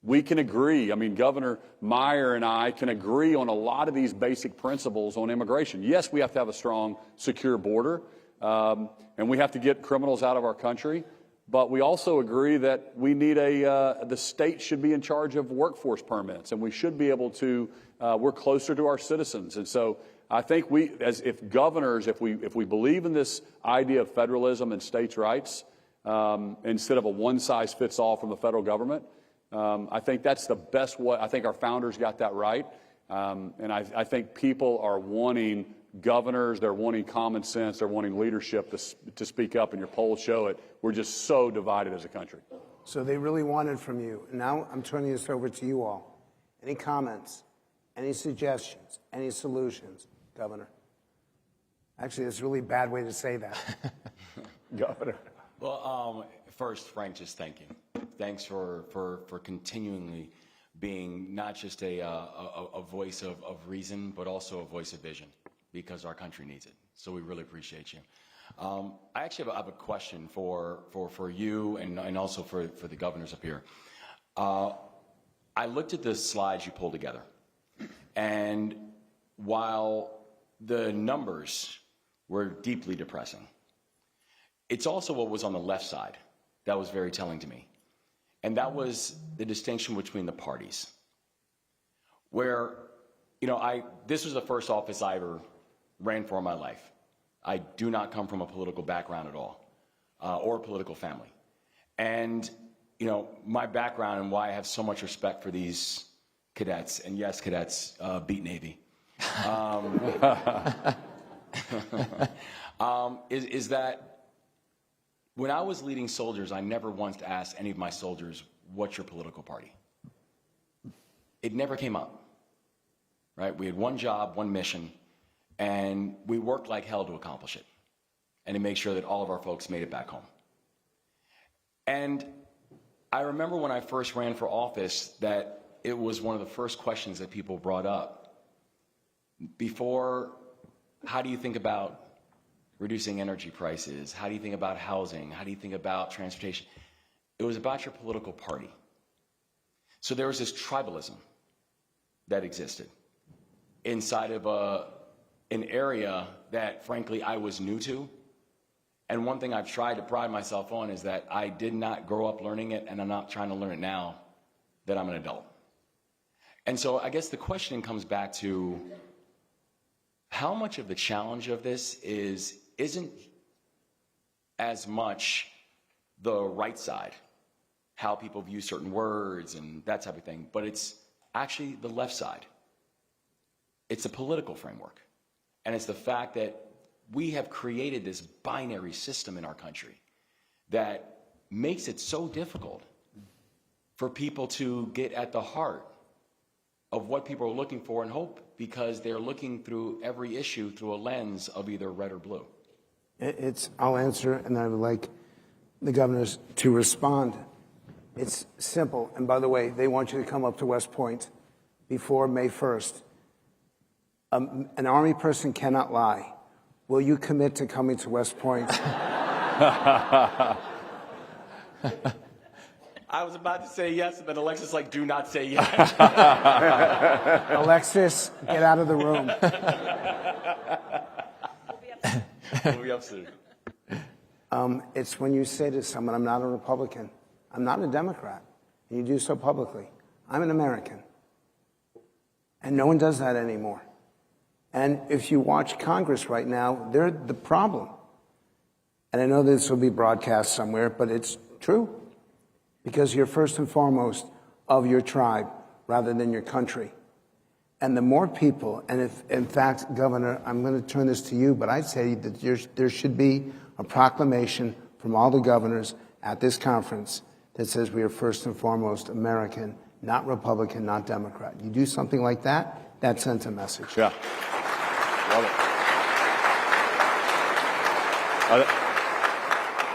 we can agree. I mean, Governor Meyer and I can agree on a lot of these basic principles on immigration. Yes, we have to have a strong, secure border, and we have to get criminals out of our country. But we also agree that we need the state should be in charge of workforce permits, and we should be able to, we're closer to our citizens. And so I think if governors, if we believe in this idea of federalism and states' rights, instead of a one-size-fits-all from the federal government, I think that's the best way. I think our founders got that right. And I think people are wanting governors, they're wanting common sense, they're wanting leadership to speak up, and your polls show it. We're just so divided as a country. So they really wanted from you. Now I'm turning this over to you all. Any comments? Any suggestions? Any solutions, Governor? Actually, it's a really bad way to say that. Governor. Well, first, Frank, just thank you. Thanks for continually being not just a voice of reason, but also a voice of vision, because our country needs it. So we really appreciate you. I actually have a question for you and also for the governors up here. I looked at the slides you pulled together, and while the numbers were deeply depressing, it's also what was on the left side that was very telling to me. And that was the distinction between the parties. Where, this was the first office I ever ran for in my life. I do not come from a political background at all, or a political family. And, my background and why I have so much respect for these cadets, and yes, cadets beat Navy, is that when I was leading soldiers, I never once asked any of my soldiers, what's your political party? It never came up, right? We had one job, one mission, and we worked like hell to accomplish it and to make sure that all of our folks made it back home. And I remember when I first ran for office that it was one of the first questions that people brought up. Before, how do you think about reducing energy prices? How do you think about housing? How do you think about transportation? It was about your political party. So there was this tribalism that existed inside of an area that, frankly, I was new to. And one thing I've tried to pride myself on is that I did not grow up learning it, and I'm not trying to learn it now that I'm an adult. And so I guess the question comes back to how much of the challenge of this isn't as much the right side, how people view certain words and that type of thing, but it's actually the left side. It's a political framework. And it's the fact that we have created this binary system in our country that makes it so difficult for people to get at the heart of what people are looking for and hope, because they're looking through every issue through a lens of either red or blue. I'll answer, and I would like the governors to respond. It's simple. And by the way, they want you to come up to West Point before May 1st. An Army person cannot lie. Will you commit to coming to West Point? I was about to say yes, but Alexis is like, do not say yes. Alexis, get out of the room. We'll be upstairs. It's when you say to someone, I'm not a Republican, I'm not a Democrat, and you do so publicly. I'm an American. And no one does that anymore. And if you watch Congress right now, they're the problem. And I know this will be broadcast somewhere, but it's true. Because you're first and foremost of your tribe rather than your country. And the more people, and if, in fact, Governor, I'm going to turn this to you, but I'd say that there should be a proclamation from all the governors at this conference that says we are first and foremost American, not Republican, not Democrat. You do something like that, that sends a message. Yeah. Love it.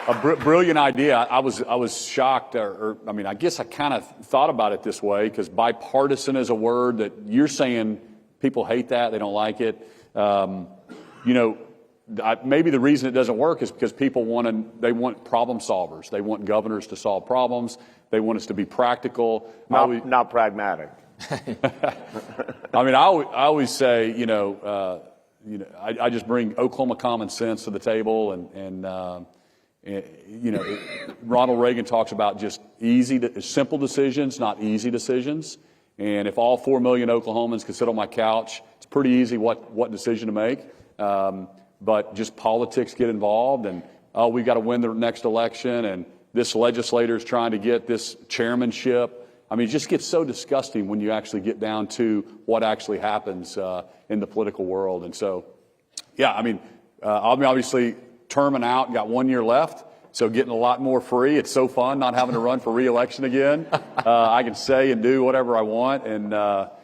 A brilliant idea. I was shocked, I guess I kind of thought about it this way, because bipartisan is a word that you're saying people hate that, they don't like it. Maybe the reason it doesn't work is because people want problem solvers. They want governors to solve problems. They want us to be practical. Not pragmatic. I mean, I always say, I just bring Oklahoma common sense to the table, and Ronald Reagan talks about just simple decisions, not easy decisions. And if all 4 million Oklahomans could sit on my couch, it's pretty easy what decision to make. But just politics get involved, and we got to win the next election, and this legislator is trying to get this chairmanship. I mean, it just gets so disgusting when you actually get down to what actually happens in the political world. And so, yeah, I mean, I'm obviously terming out, got 1 year left, so getting a lot more free. It's so fun not having to run for re-election again. I can say and do whatever I want, and but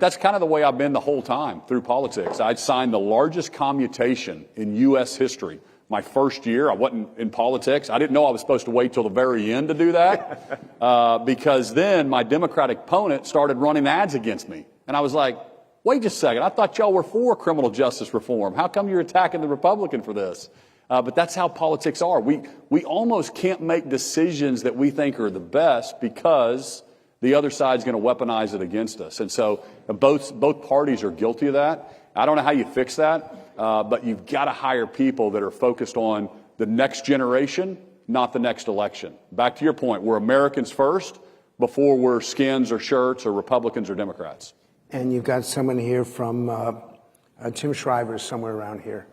that's kind of the way I've been the whole time through politics. I'd signed the largest commutation in U.S. history. My first year, I wasn't in politics. I didn't know I was supposed to wait till the very end to do that because then my Democratic opponent started running ads against me. And I was like, wait just a second. I thought y'all were for criminal justice reform. How come you're attacking the Republican for this? But that's how politics are. We almost can't make decisions that we think are the best because the other side's going to weaponize it against us. And so both parties are guilty of that. I don't know how you fix that. But you've got to hire people that are focused on the next generation, not the next election. Back to your point, we're Americans first before we're skins or shirts or Republicans or Democrats. And you've got someone here from Tim Shriver, somewhere around here.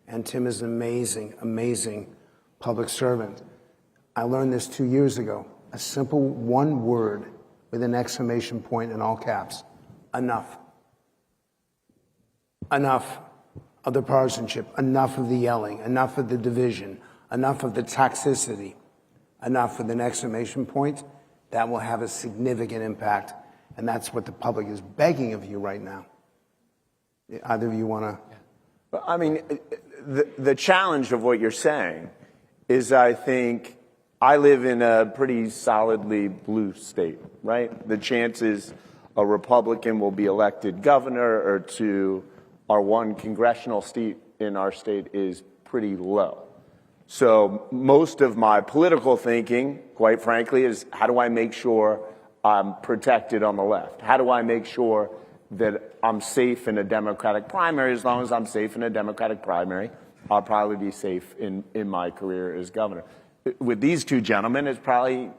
And Tim is an amazing, amazing public servant. I learned this 2 years ago. A simple one word with an exclamation point in all caps. Enough. Enough of the partisanship, enough of the yelling, enough of the division, enough of the toxicity, enough with an exclamation point. That will have a significant impact, and that's what the public is begging of you right now. Either of you want to? I mean, the challenge of what you're saying is, I think, I live in a pretty solidly blue state, right? The chances a Republican will be elected governor or to our one congressional seat in our state is pretty low. So most of my political thinking, quite frankly, is how do I make sure I'm protected on the left? How do I make sure that I'm safe in a Democratic primary? As long as I'm safe in a Democratic primary, I'll probably be safe in my career as governor. With these two gentlemen, it's probably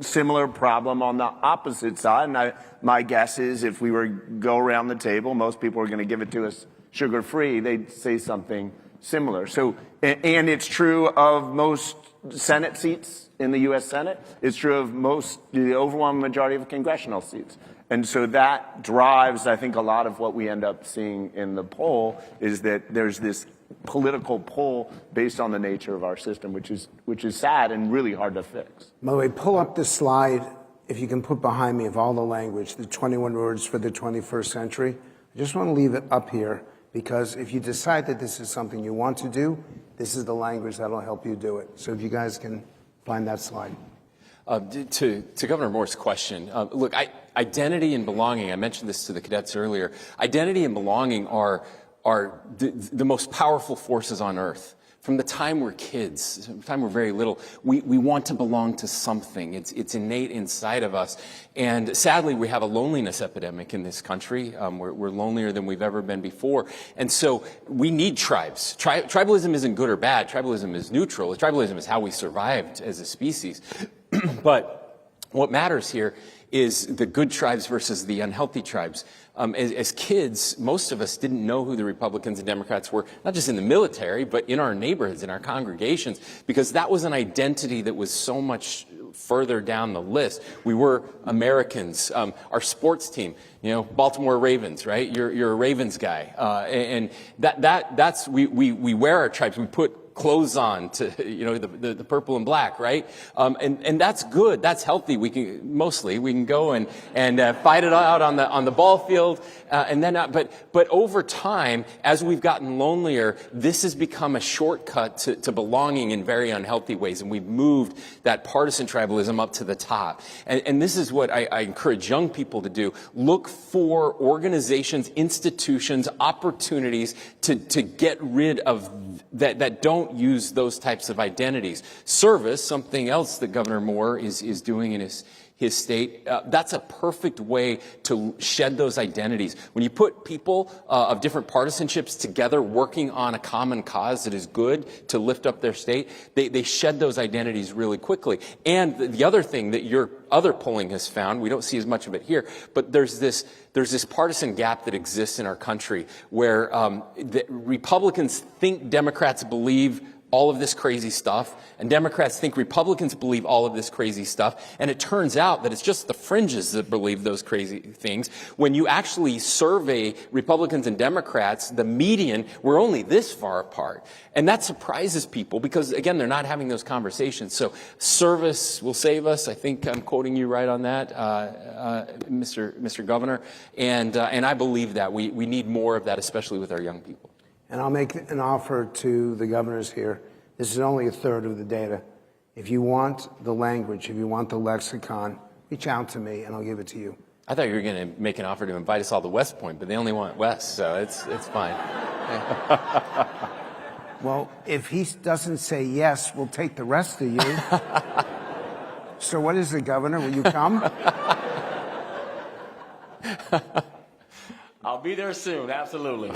similar problem on the opposite side, and my guess is if we were go around the table, most people are going to give it to us sugar-free. They'd say something similar. So, and it's true of most Senate seats in the U.S. Senate. It's true of the overwhelming majority of congressional seats. And so that drives, I think, a lot of what we end up seeing in the poll is that there's this political pull based on the nature of our system, which is sad and really hard to fix. By the way, pull up the slide, if you can put behind me, of all the language, the 21 words for the 21st century. I just want to leave it up here because if you decide that this is something you want to do, this is the language that'll help you do it. So if you guys can find that slide. To Governor Moore's question, look, identity and belonging, I mentioned this to the cadets earlier, identity and belonging are the most powerful forces on earth. From the time we're kids, from the time we're very little, we want to belong to something. It's innate inside of us. And sadly, we have a loneliness epidemic in this country. We're lonelier than we've ever been before. And so we need tribes. Tribalism isn't good or bad. Tribalism is neutral. Tribalism is how we survived as a species. But what matters here is the good tribes versus the unhealthy tribes. As kids, most of us didn't know who the Republicans and Democrats were, not just in the military, but in our neighborhoods, in our congregations, because that was an identity that was so much further down the list. We were Americans. Our sports team, Baltimore Ravens, right? You're a Ravens guy. And that's we wear our tribes. We put clothes on to, the purple and black, right? And that's good. That's healthy. We can go and fight it out on the ball field. But over time, as we've gotten lonelier, this has become a shortcut to belonging in very unhealthy ways. And we've moved that partisan tribalism up to the top. And this is what I encourage young people to do. Look for organizations, institutions, opportunities to get rid of that don't don't use those types of identities. Service, something else that Governor Moore is doing in his state, that's a perfect way to shed those identities. When you put people of different partisanships together working on a common cause that is good to lift up their state, they shed those identities really quickly. And the other thing that your other polling has found, we don't see as much of it here, but there's this partisan gap that exists in our country where the Republicans think Democrats believe all of this crazy stuff, and Democrats think Republicans believe all of this crazy stuff, and it turns out that it's just the fringes that believe those crazy things. When you actually survey Republicans and Democrats, the median, we're only this far apart. And that surprises people because, again, they're not having those conversations. So service will save us. I think I'm quoting you right on that, Mr. Governor. And I believe that. We need more of that, especially with our young people. And I'll make an offer to the governors here. This is only a third of the data. If you want the language, if you want the lexicon, reach out to me and I'll give it to you. I thought you were going to make an offer to invite us all to West Point, but they only want West, so it's fine. Well, if he doesn't say yes, we'll take the rest of you. So what is it, Governor? Will you come? I'll be there soon, absolutely.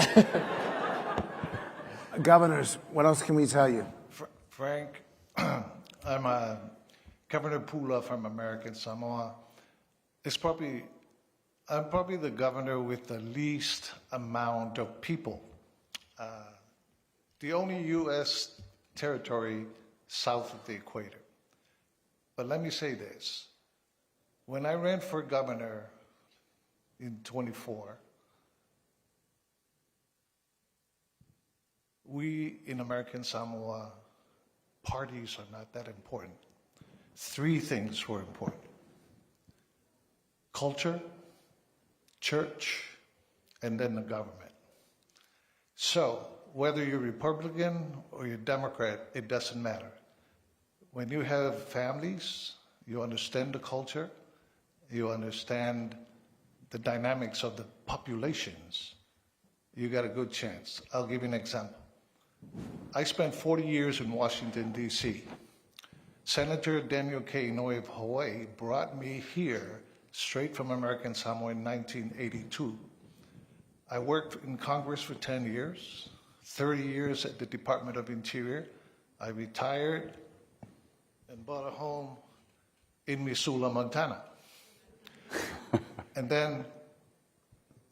Governors, what else can we tell you? Frank, I'm Governor Pula from American Samoa. I'm probably the governor with the least amount of people. The only U.S. territory south of the equator. But let me say this. When I ran for governor in 24, we in American Samoa, parties are not that important. 3 things were important: culture, church, and then the government. So whether you're Republican or you're Democrat, it doesn't matter. When you have families, you understand the culture, you understand the dynamics of the populations, you got a good chance. I'll give you an example. I spent 40 years in Washington, D.C. Senator Daniel K. Inouye of Hawaii brought me here straight from American Samoa in 1982. I worked in Congress for 10 years, 30 years at the Department of Interior. I retired and bought a home in Missoula, Montana. And then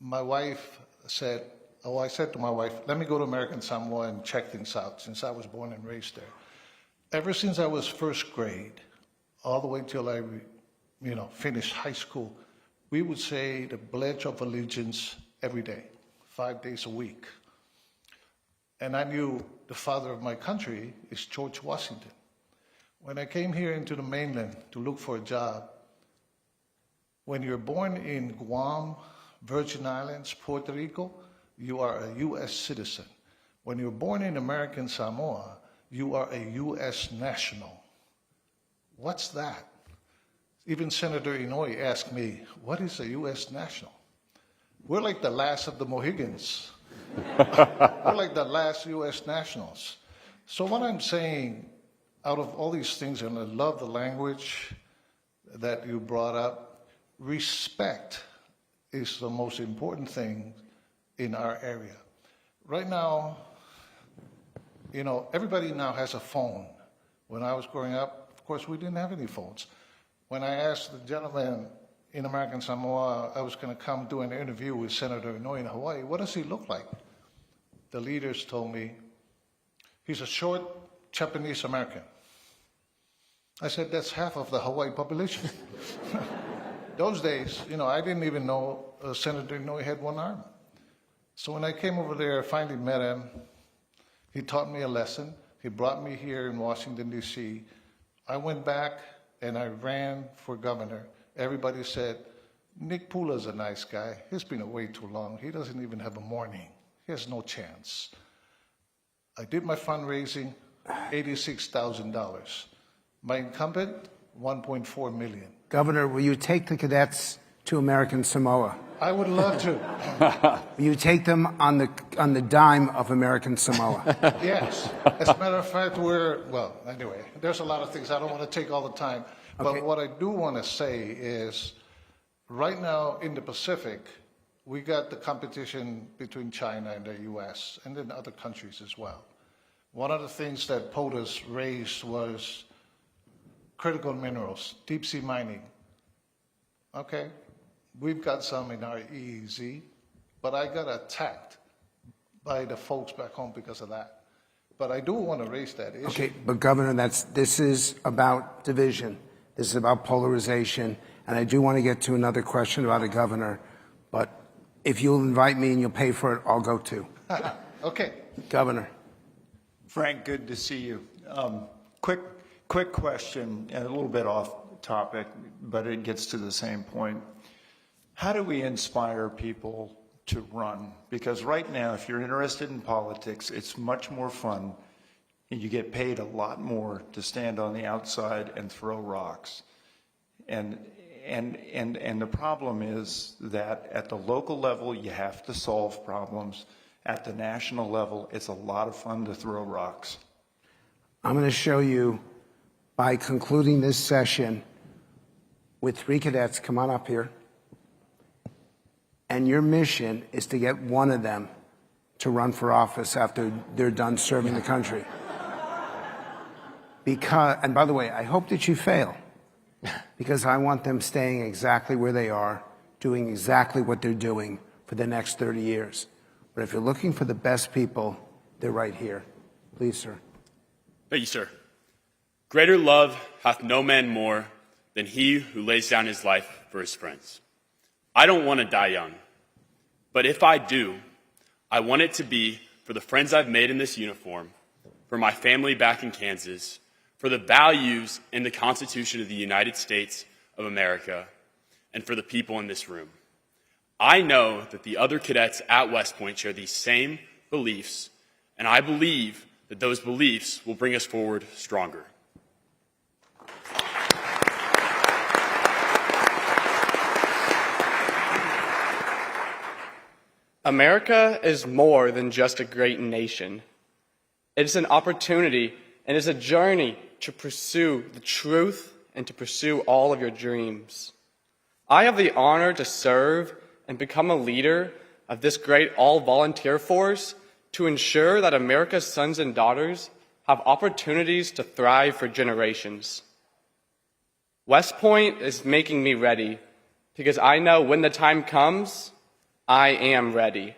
my wife said, I said to my wife, let me go to American Samoa and check things out, since I was born and raised there. Ever since I was first grade, all the way till I finished high school, we would say the Pledge of Allegiance every day, 5 days a week. And I knew the father of my country is George Washington. When I came here into the mainland to look for a job, when you're born in Guam, Virgin Islands, Puerto Rico, you are a U.S. citizen. When you're born in American Samoa, you are a U.S. national. What's that? Even Senator Inouye asked me, what is a U.S. national? We're like the last of the Mohegans. We're like the last U.S. nationals. So what I'm saying, out of all these things, and I love the language that you brought up, respect is the most important thing in our area. Right now, everybody now has a phone. When I was growing up, of course, we didn't have any phones. When I asked the gentleman in American Samoa, I was going to come do an interview with Senator Inouye in Hawaii, what does he look like? The leaders told me, he's a short Japanese American. I said, that's half of the Hawaii population. Those days, I didn't even know Senator Inouye had one arm. So when I came over there, I finally met him. He taught me a lesson. He brought me here in Washington, D.C. I went back and I ran for governor. Everybody said, Nick Pula's a nice guy. He's been away too long. He doesn't even have a morning. He has no chance. I did my fundraising, $86,000. My incumbent, $1.4 million. Governor, will you take the cadets to American Samoa? I would love to. You take them on the dime of American Samoa. Yes. As a matter of fact, anyway, there's a lot of things. I don't want to take all the time. But what I do want to say is, right now in the Pacific, we got the competition between China and the U.S. and then other countries as well. One of the things that POTUS raised was critical minerals, deep sea mining. Okay, we've got some in our EEZ, but I got attacked by the folks back home because of that. But I do want to raise that issue. Okay, but Governor, this is about division. This is about polarization. And I do want to get to another question about the governor, but if you'll invite me and you'll pay for it, I'll go too. Okay. Governor. Frank, good to see you. Quick question, and a little bit off topic, but it gets to the same point. How do we inspire people to run? Because right now, if you're interested in politics, it's much more fun, and you get paid a lot more to stand on the outside and throw rocks. And the problem is that at the local level, you have to solve problems. At the national level, it's a lot of fun to throw rocks. I'm going to show you, by concluding this session, with 3 cadets, come on up here, and your mission is to get one of them to run for office after they're done serving the country. And by the way, I hope that you fail, because I want them staying exactly where they are, doing exactly what they're doing for the next 30 years. But if you're looking for the best people, they're right here. Please, sir. Thank you, sir. Greater love hath no man more than he who lays down his life for his friends. I don't want to die young, but if I do, I want it to be for the friends I've made in this uniform, for my family back in Kansas, for the values in the Constitution of the United States of America, and for the people in this room. I know that the other cadets at West Point share these same beliefs, and I believe that those beliefs will bring us forward stronger. America is more than just a great nation. It is an opportunity and is a journey to pursue the truth and to pursue all of your dreams. I have the honor to serve and become a leader of this great all-volunteer force to ensure that America's sons and daughters have opportunities to thrive for generations. West Point is making me ready because I know when the time comes, I am ready.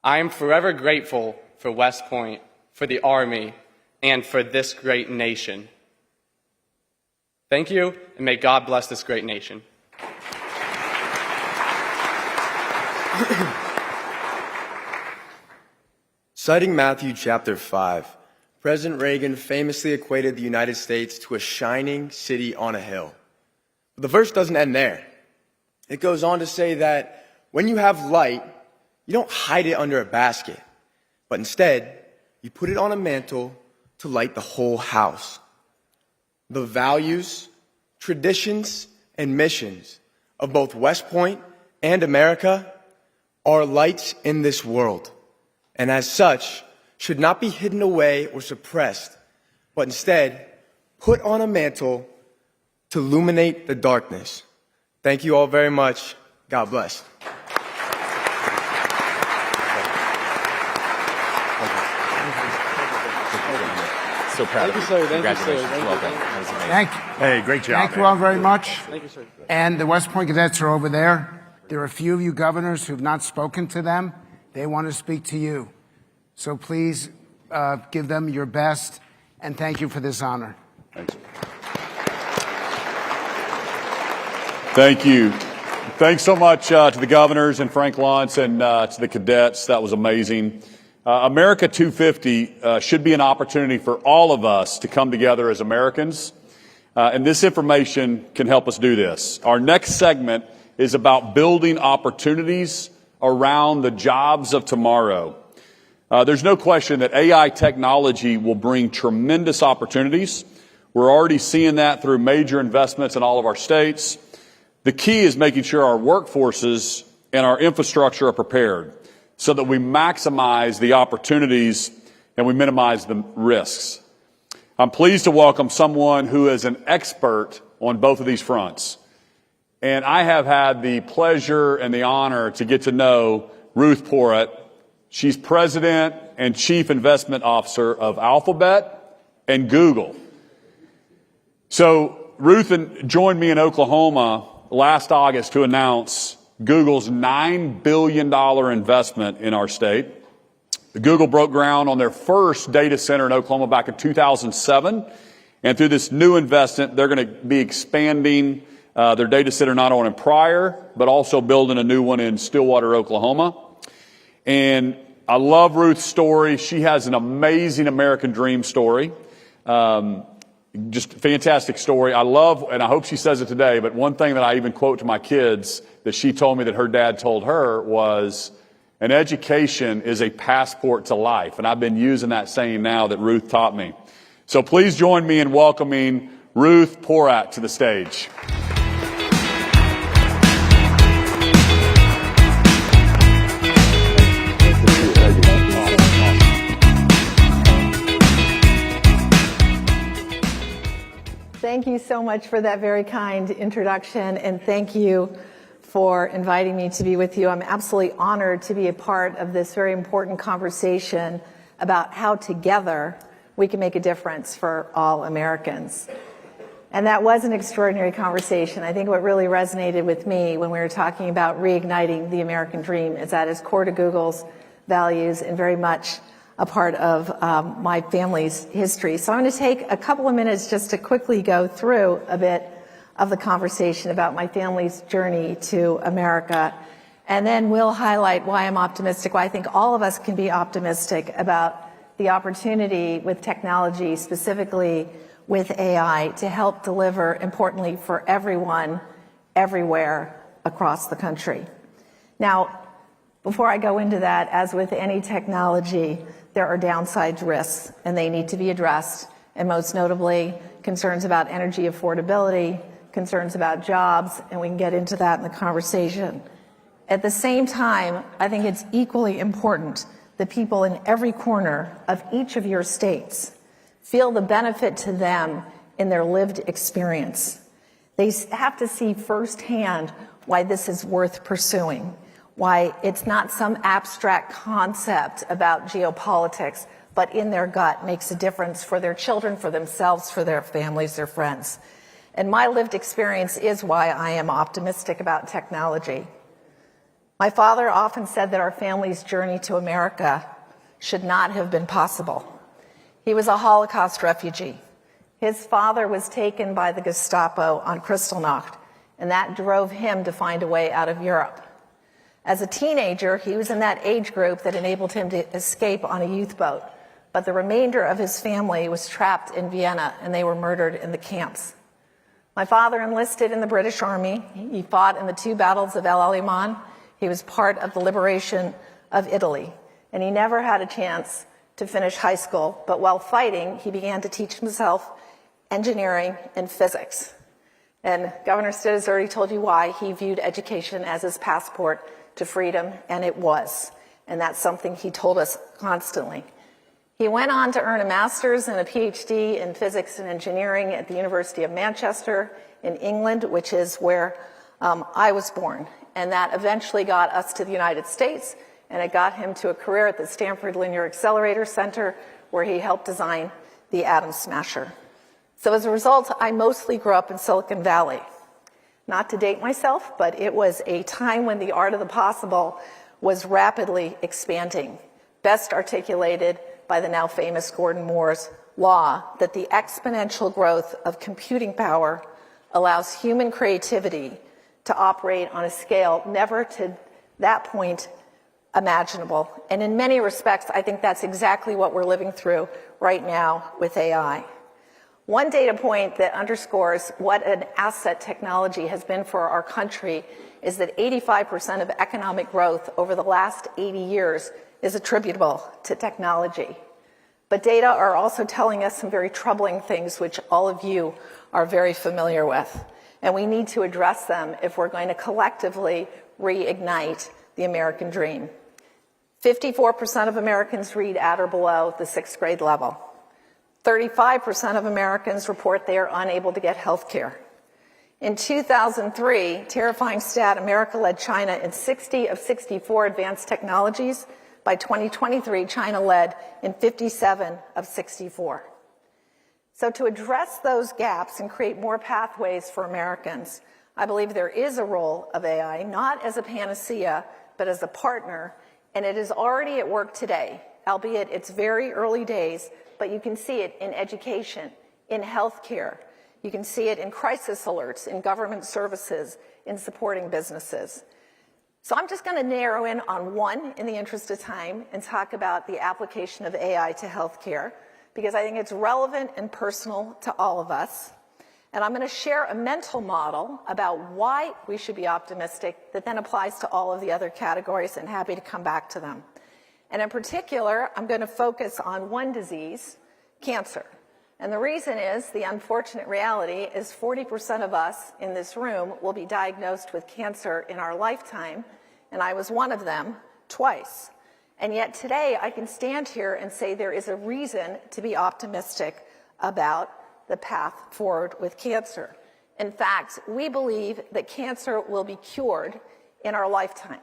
I am forever grateful for West Point, for the Army, and for this great nation. Thank you, and may God bless this great nation. Citing Matthew chapter 5, President Reagan famously equated the United States to a shining city on a hill. But the verse doesn't end there. It goes on to say that when you have light, you don't hide it under a basket, but instead, you put it on a mantle to light the whole house. The values, traditions, and missions of both West Point and America are lights in this world, and as such, should not be hidden away or suppressed, but instead put on a mantle to illuminate the darkness. Thank you all very much. God bless. So proud of you. Thank you, sir. Congratulations. Thank you, sir. Well done. That was amazing. Thank you. Hey, great job. Thank you all very much. Thank you, sir. And the West Point cadets are over there. There are a few of you governors who've not spoken to them. They want to speak to you. So please give them your best, and thank you for this honor. Thanks. Thank you. Thanks so much to the governors and Frank Luntz and to the cadets. That was amazing. America 250 should be an opportunity for all of us to come together as Americans. And this information can help us do this. Our next segment is about building opportunities around the jobs of tomorrow. There's no question that AI technology will bring tremendous opportunities. We're already seeing that through major investments in all of our states. The key is making sure our workforces and our infrastructure are prepared so that we maximize the opportunities and we minimize the risks. I'm pleased to welcome someone who is an expert on both of these fronts. And I have had the pleasure and the honor to get to know Ruth Porat. She's President and Chief Investment Officer of Alphabet and Google. So Ruth joined me in Oklahoma last August to announce Google's $9 billion investment in our state. Google broke ground on their first data center in Oklahoma back in 2007. And through this new investment, they're going to be expanding their data center not only in Pryor, but also building a new one in Stillwater, Oklahoma. And I love Ruth's story. She has an amazing American dream story. Just a fantastic story. I love, and I hope she says it today, but one thing that I even quote to my kids that she told me that her dad told her was, an education is a passport to life. And I've been using that saying now that Ruth taught me. So please join me in welcoming Ruth Porat to the stage. Thank you so much for that very kind introduction, and thank you for inviting me to be with you. I'm absolutely honored to be a part of this very important conversation about how together we can make a difference for all Americans. And that was an extraordinary conversation. I think what really resonated with me when we were talking about reigniting the American dream is that it's core to Google's values and very much a part of my family's history. So I'm going to take a couple of minutes just to quickly go through a bit of the conversation about my family's journey to America. And then we'll highlight why I'm optimistic, why I think all of us can be optimistic about the opportunity with technology, specifically with AI, to help deliver, importantly, for everyone, everywhere across the country. Now, before I go into that, as with any technology, there are downside risks, and they need to be addressed, and most notably, concerns about energy affordability, concerns about jobs, and we can get into that in the conversation. At the same time, I think it's equally important that people in every corner of each of your states feel the benefit to them in their lived experience. They have to see firsthand why this is worth pursuing, why it's not some abstract concept about geopolitics, but in their gut makes a difference for their children, for themselves, for their families, their friends. And my lived experience is why I am optimistic about technology. My father often said that our family's journey to America should not have been possible. He was a Holocaust refugee. His father was taken by the Gestapo on Kristallnacht, and that drove him to find a way out of Europe. As a teenager, he was in that age group that enabled him to escape on a youth boat, but the remainder of his family was trapped in Vienna, and they were murdered in the camps. My father enlisted in the British Army. He fought in the 2 battles of El Alamein. He was part of the liberation of Italy, and he never had a chance to finish high school, but while fighting, he began to teach himself engineering and physics. And Governor Stitt has already told you why he viewed education as his passport to freedom, and it was. And that's something he told us constantly. He went on to earn a master's and a PhD in physics and engineering at the University of Manchester in England, which is where I was born. And that eventually got us to the United States, and it got him to a career at the Stanford Linear Accelerator Center, where he helped design the atom smasher. So as a result, I mostly grew up in Silicon Valley. Not to date myself, but it was a time when the art of the possible was rapidly expanding, best articulated by the now famous Gordon Moore's law that the exponential growth of computing power allows human creativity to operate on a scale never to that point imaginable. And in many respects, I think that's exactly what we're living through right now with AI. One data point that underscores what an asset technology has been for our country is that 85% of economic growth over the last 80 years is attributable to technology. But data are also telling us some very troubling things, which all of you are very familiar with. and we need to address them if we're going to collectively reignite the American dream. 54% of Americans read at or below the 6th grade level. 35% of Americans report they are unable to get health care. In 2003, terrifying stat, America led China in 60 of 64 advanced technologies. By 2023, China led in 57 of 64. So to address those gaps and create more pathways for Americans, I believe there is a role of AI, not as a panacea, but as a partner, and it is already at work today, albeit it's very early days, but you can see it in education, in healthcare. You can see it in crisis alerts, in government services, in supporting businesses. So I'm just going to narrow in on one in the interest of time and talk about the application of AI to healthcare, because I think it's relevant and personal to all of us. And I'm going to share a mental model about why we should be optimistic that then applies to all of the other categories, and happy to come back to them. And in particular, I'm going to focus on one disease, cancer. And the reason is, the unfortunate reality is 40% of us in this room will be diagnosed with cancer in our lifetime, and I was one of them twice. And yet today I can stand here and say there is a reason to be optimistic about the path forward with cancer. In fact, we believe that cancer will be cured in our lifetime.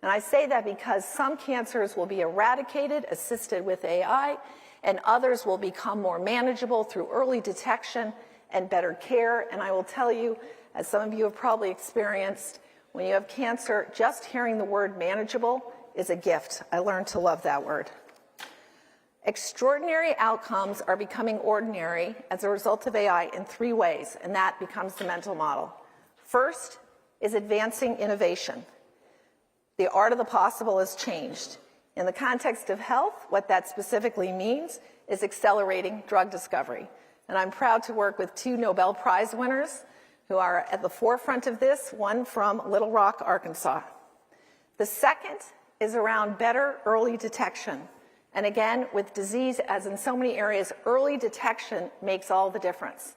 And I say that because some cancers will be eradicated, assisted with AI, and others will become more manageable through early detection and better care. And I will tell you, as some of you have probably experienced, when you have cancer, just hearing the word manageable is a gift. I learned to love that word. Extraordinary outcomes are becoming ordinary as a result of AI in 3 ways, and that becomes the mental model. First is advancing innovation. The art of the possible has changed. In the context of health, what that specifically means is accelerating drug discovery. And I'm proud to work with 2 Nobel Prize winners who are at the forefront of this, one from Little Rock, Arkansas. The second is around better early detection. And again, with disease, as in so many areas, early detection makes all the difference.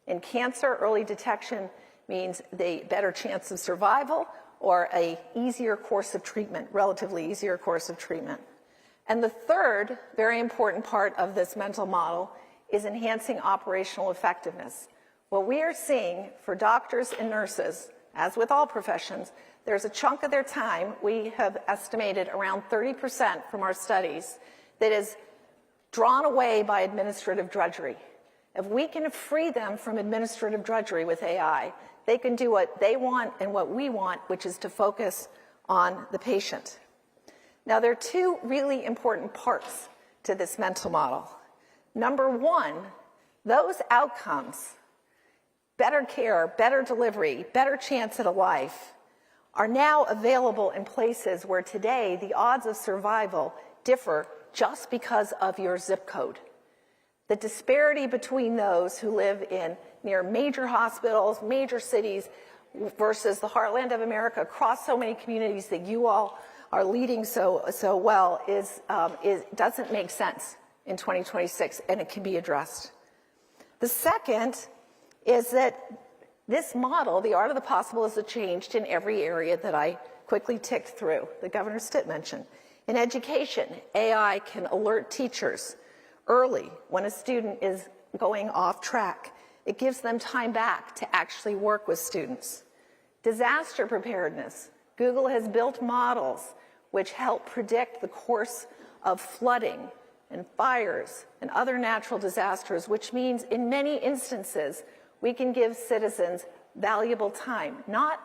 In cancer, early detection means the better chance of survival or a easier course of treatment, relatively easier course of treatment. And the third very important part of this mental model is enhancing operational effectiveness. What we are seeing for doctors and nurses, as with all professions, there's a chunk of their time, we have estimated around 30% from our studies, that is drawn away by administrative drudgery. If we can free them from administrative drudgery with AI, they can do what they want and what we want, which is to focus on the patient. Now, there are 2 really important parts to this mental model. Number 1, those outcomes, better care, better delivery, better chance at a life, are now available in places where today the odds of survival differ just because of your zip code. The disparity between those who live in near major hospitals, major cities, versus the heartland of America across so many communities that you all are leading so well doesn't make sense in 2026, and it can be addressed. The second is that this model, the art of the possible, is changed in every area that I quickly ticked through, that Governor Stitt mentioned. In education, AI can alert teachers early when a student is going off track. It gives them time back to actually work with students. Disaster preparedness. Google has built models which help predict the course of flooding and fires and other natural disasters, which means in many instances we can give citizens valuable time, not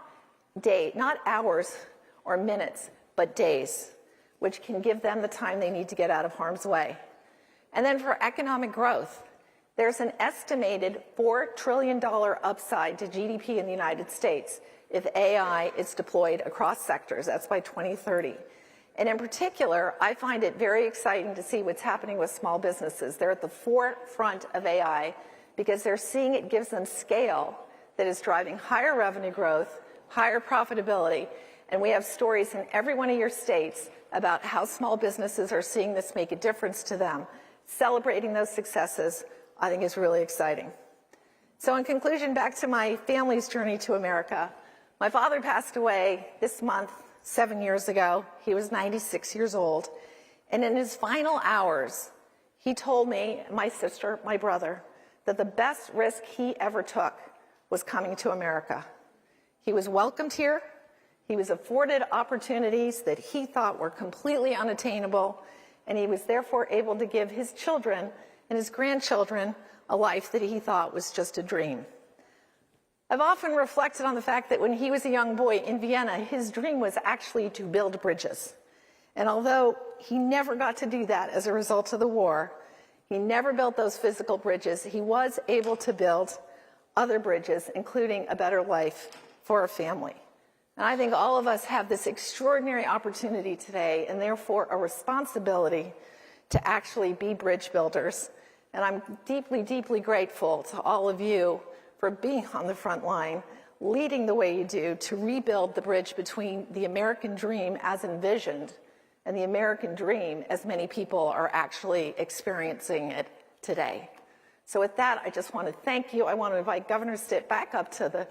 hours or minutes, but days, which can give them the time they need to get out of harm's way. And then for economic growth, there's an estimated $4 trillion upside to GDP in the United States if AI is deployed across sectors. That's by 2030. And in particular, I find it very exciting to see what's happening with small businesses. They're at the forefront of AI because they're seeing it gives them scale that is driving higher revenue growth, higher profitability, and we have stories in every one of your states about how small businesses are seeing this make a difference to them. Celebrating those successes, I think, is really exciting. So in conclusion, back to my family's journey to America. My father passed away this month, 7 years ago. He was 96 years old. And in his final hours, he told me, my sister, my brother, that the best risk he ever took was coming to America. He was welcomed here. He was afforded opportunities that he thought were completely unattainable, and he was therefore able to give his children and his grandchildren a life that he thought was just a dream. I've often reflected on the fact that when he was a young boy in Vienna, his dream was actually to build bridges. And although he never got to do that as a result of the war, he never built those physical bridges, he was able to build other bridges, including a better life for a family. And I think all of us have this extraordinary opportunity today, and therefore a responsibility to actually be bridge builders. And I'm deeply, deeply grateful to all of you for being on the front line, leading the way you do to rebuild the bridge between the American dream as envisioned and the American dream as many people are actually experiencing it today. So with that, I just want to thank you. I want to invite Governor Stitt back up to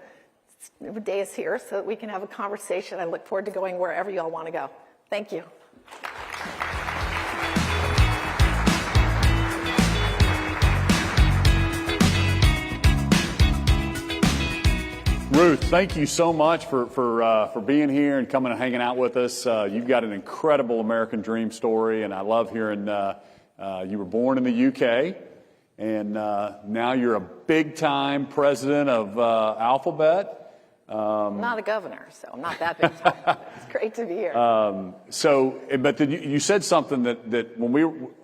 the dais here so that we can have a conversation. I look forward to going wherever you all want to go. Thank you. Ruth, thank you so much for being here and coming and hanging out with us. You've got an incredible American dream story, and I love hearing you were born in the UK, and now you're a big-time president of Alphabet. I'm not a governor, so I'm not that big time. It's great to be here. But then you said something that when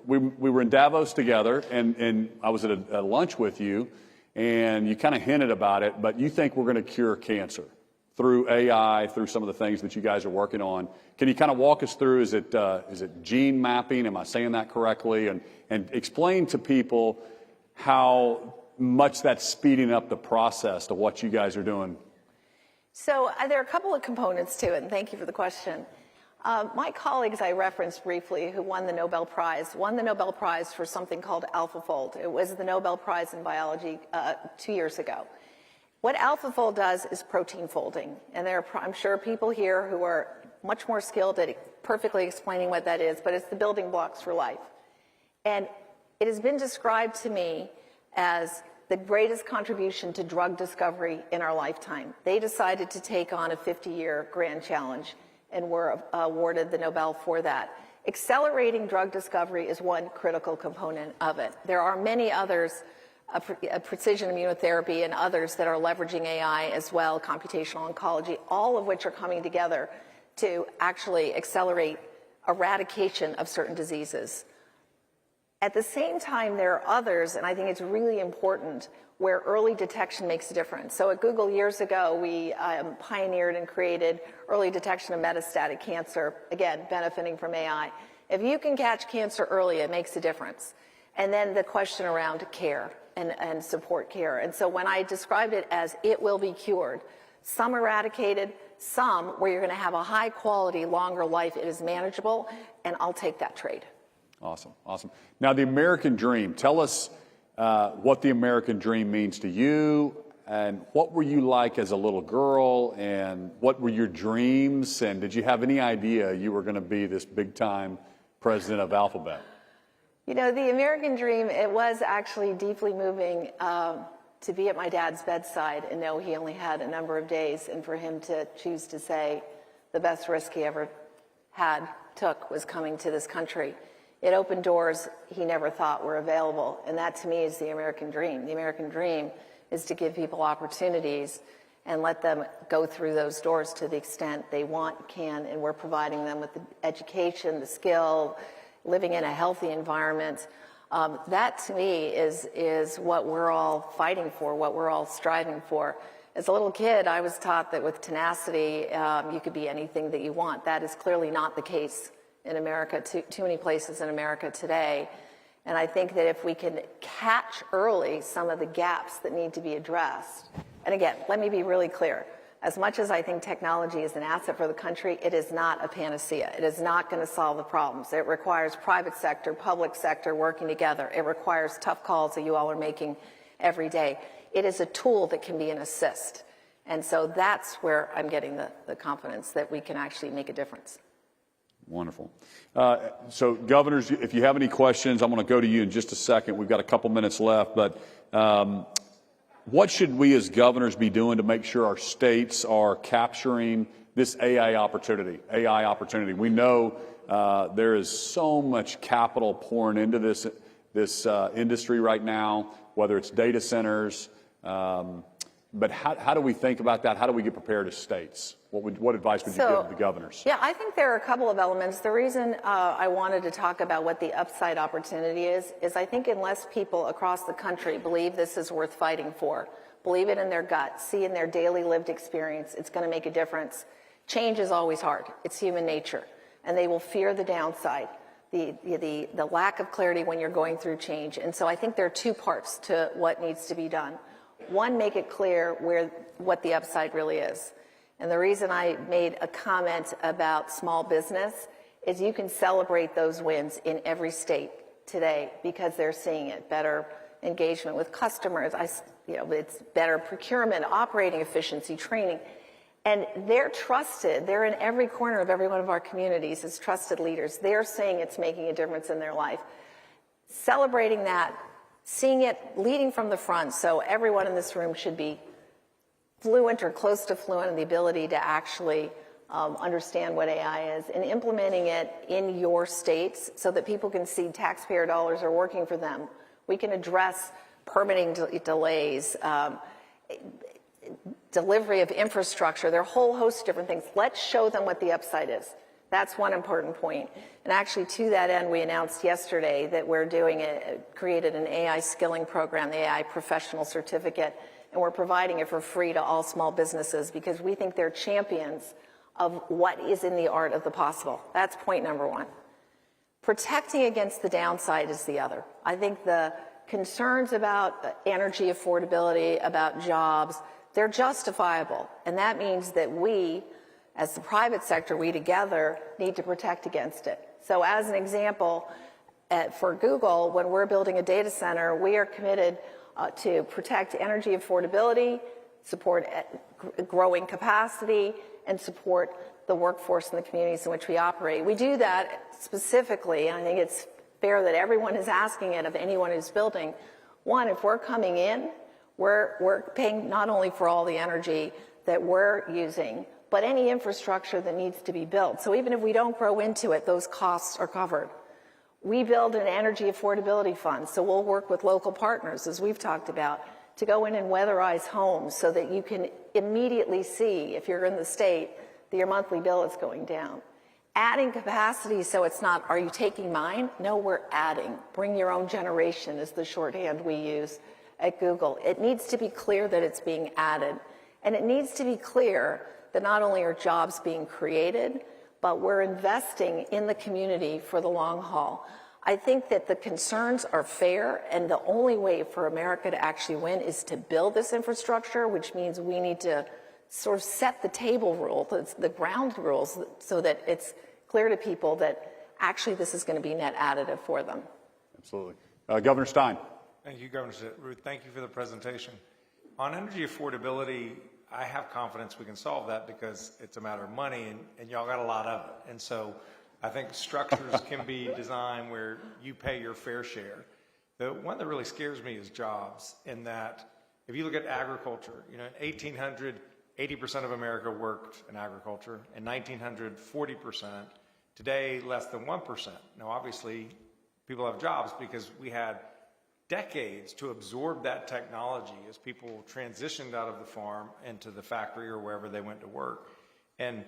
we were in Davos together, and I was at a lunch with you, and you kind of hinted about it, but you think we're going to cure cancer through AI, through some of the things that you guys are working on. Can you kind of walk us through, is it gene mapping? Am I saying that correctly? And explain to people how much that's speeding up the process of what you guys are doing. So there are a couple of components to it, and thank you for the question. My colleagues I referenced briefly who won the Nobel Prize for something called AlphaFold. It was the Nobel Prize in biology 2 years ago. What AlphaFold does is protein folding, and there are, I'm sure, people here who are much more skilled at perfectly explaining what that is, but it's the building blocks for life. And it has been described to me as the greatest contribution to drug discovery in our lifetime. They decided to take on a 50-year grand challenge and were awarded the Nobel for that. Accelerating drug discovery is one critical component of it. There are many others, precision immunotherapy and others that are leveraging AI as well, computational oncology, all of which are coming together to actually accelerate eradication of certain diseases. At the same time, there are others, and I think it's really important, where early detection makes a difference. So at Google years ago, we pioneered and created early detection of metastatic cancer, again, benefiting from AI. If you can catch cancer early, it makes a difference. And then the question around care and support care. And so when I described it as it will be cured, some eradicated, some where you're going to have a high quality, longer life, it is manageable, and I'll take that trade. Awesome, awesome. Now, the American dream. Tell us what the American dream means to you, and what were you like as a little girl, and what were your dreams, and did you have any idea you were going to be this big-time president of Alphabet? You know, the American dream, it was actually deeply moving to be at my dad's bedside and know he only had a number of days, and for him to choose to say the best risk he ever took was coming to this country. It opened doors he never thought were available, and that to me is the American dream. The American dream is to give people opportunities and let them go through those doors to the extent they want, can, and we're providing them with the education, the skill, living in a healthy environment. That to me is what we're all fighting for, what we're all striving for. As a little kid, I was taught that with tenacity, you could be anything that you want. That is clearly not the case in America, too many places in America today. And I think that if we can catch early some of the gaps that need to be addressed, and again, let me be really clear, as much as I think technology is an asset for the country, it is not a panacea. It is not going to solve the problems. It requires private sector, public sector working together. It requires tough calls that you all are making every day. It is a tool that can be an assist. And so that's where I'm getting the confidence that we can actually make a difference. Wonderful. So, governors, if you have any questions, I'm going to go to you in just a second. We've got a couple minutes left, but what should we as governors be doing to make sure our states are capturing this AI opportunity? We know there is so much capital pouring into this industry right now, whether it's data centers. But how do we think about that? How do we get prepared as states? What advice would you give the governors? Yeah, I think there are a couple of elements. The reason I wanted to talk about what the upside opportunity is I think unless people across the country believe this is worth fighting for, believe it in their gut, see in their daily lived experience, it's going to make a difference. Change is always hard. It's human nature. And they will fear the downside, the lack of clarity when you're going through change. And so I think there are two parts to what needs to be done. One, make it clear what the upside really is. And the reason I made a comment about small business is you can celebrate those wins in every state today because they're seeing it. Better engagement with customers, it's better procurement, operating efficiency, training. And they're trusted. They're in every corner of every one of our communities as trusted leaders. They're saying it's making a difference in their life. Celebrating that, seeing it leading from the front, so everyone in this room should be fluent or close to fluent in the ability to actually understand what AI is, and implementing it in your states so that people can see taxpayer dollars are working for them. We can address permitting delays, delivery of infrastructure. There are a whole host of different things. Let's show them what the upside is. That's one important point. And actually, to that end, we announced yesterday that we're created an AI skilling program, the AI Professional Certificate, and we're providing it for free to all small businesses because we think they're champions of what is in the art of the possible. That's point number one. Protecting against the downside is the other. I think the concerns about energy affordability, about jobs, they're justifiable. And that means that we, as the private sector, we together need to protect against it. So as an example, for Google, when we're building a data center, we are committed to protect energy affordability, support growing capacity, and support the workforce in the communities in which we operate. We do that specifically, and I think it's fair that everyone is asking it of anyone who's building. One, if we're coming in, we're paying not only for all the energy that we're using, but any infrastructure that needs to be built. So even if we don't grow into it, those costs are covered. We build an energy affordability fund, so we'll work with local partners, as we've talked about, to go in and weatherize homes so that you can immediately see, if you're in the state, that your monthly bill is going down. Adding capacity so it's not, are you taking mine? No, we're adding. Bring your own generation is the shorthand we use at Google. It needs to be clear that it's being added. And it needs to be clear that not only are jobs being created, but we're investing in the community for the long haul. I think that the concerns are fair, and the only way for America to actually win is to build this infrastructure, which means we need to sort of set the table rule, the ground rules, so that it's clear to people that actually this is going to be net additive for them. Absolutely. Governor Stein. Thank you, Governor Ruth. Thank you for the presentation. On energy affordability, I have confidence we can solve that because it's a matter of money, and y'all got a lot of it. And so I think structures can be designed where you pay your fair share. The one that really scares me is jobs, in that if you look at agriculture, in 1800, 80% of America worked in agriculture. In 1900, 40%. Today, less than 1%. Now, obviously, people have jobs because we had decades to absorb that technology as people transitioned out of the farm into the factory or wherever they went to work. And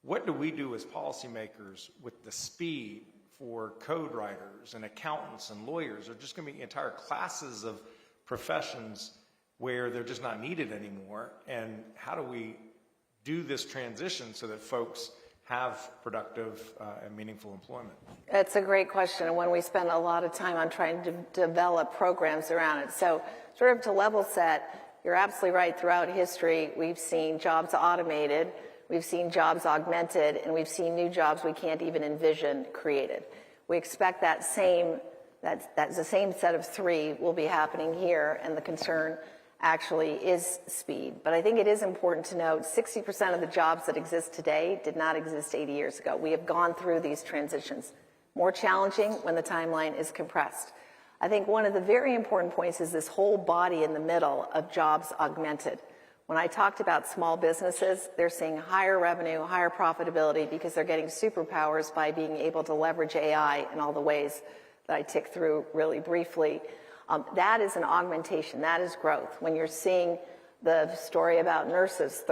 what do we do as policymakers with the speed for code writers and accountants and lawyers? There are just going to be entire classes of professions where they're just not needed anymore. And how do we do this transition so that folks have productive and meaningful employment? That's a great question, and one we spend a lot of time on trying to develop programs around it. So sort of to level set, you're absolutely right. Throughout history, we've seen jobs automated, we've seen jobs augmented, and we've seen new jobs we can't even envision created. We expect that same that's the same set of 3 will be happening here, and the concern actually is speed. But I think it is important to note 60% of the jobs that exist today did not exist 80 years ago. We have gone through these transitions. More challenging when the timeline is compressed. I think one of the very important points is this whole body in the middle of jobs augmented. When I talked about small businesses, they're seeing higher revenue, higher profitability because they're getting superpowers by being able to leverage AI in all the ways that I ticked through really briefly. That is an augmentation, that is growth. When you're seeing the story about nurses,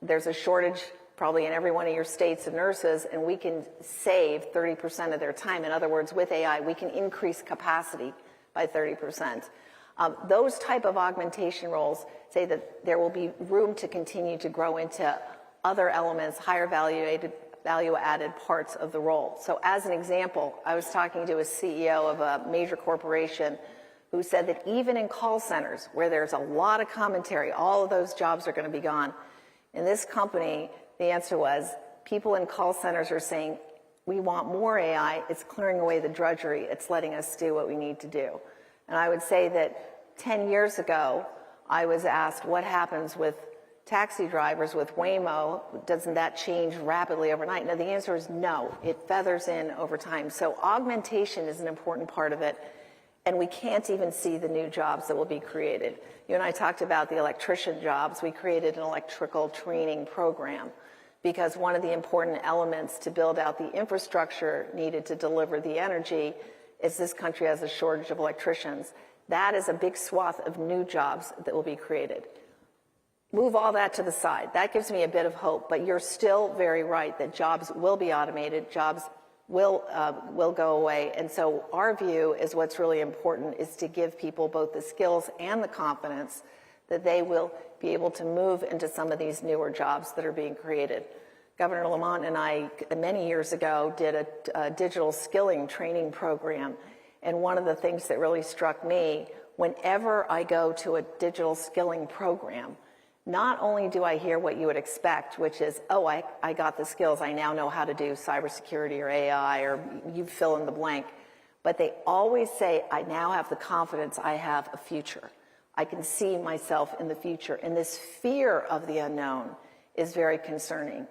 there's a shortage probably in every one of your states of nurses, and we can save 30% of their time. In other words, with AI, we can increase capacity by 30%. Those type of augmentation roles say that there will be room to continue to grow into other elements, higher value-added parts of the role. So as an example, I was talking to a CEO of a major corporation who said that even in call centers, where there's a lot of commentary, all of those jobs are going to be gone. In this company, the answer was people in call centers are saying, we want more AI. It's clearing away the drudgery. It's letting us do what we need to do. And I would say that 10 years ago, I was asked what happens with taxi drivers with Waymo. Doesn't that change rapidly overnight? No, the answer is no. It feathers in over time. So augmentation is an important part of it. And we can't even see the new jobs that will be created. You and I talked about the electrician jobs. We created an electrical training program because one of the important elements to build out the infrastructure needed to deliver the energy is this country has a shortage of electricians. That is a big swath of new jobs that will be created. Move all that to the side. That gives me a bit of hope, but you're still very right that jobs will be automated, jobs will go away. And so our view is what's really important is to give people both the skills and the confidence that they will be able to move into some of these newer jobs that are being created. Governor Lamont and I, many years ago, did a digital skilling training program. And one of the things that really struck me, whenever I go to a digital skilling program, not only do I hear what you would expect, which is, oh, I got the skills, I now know how to do cybersecurity or AI, or you fill in the blank, but they always say, I now have the confidence I have a future. I can see myself in the future. And this fear of the unknown is very concerning.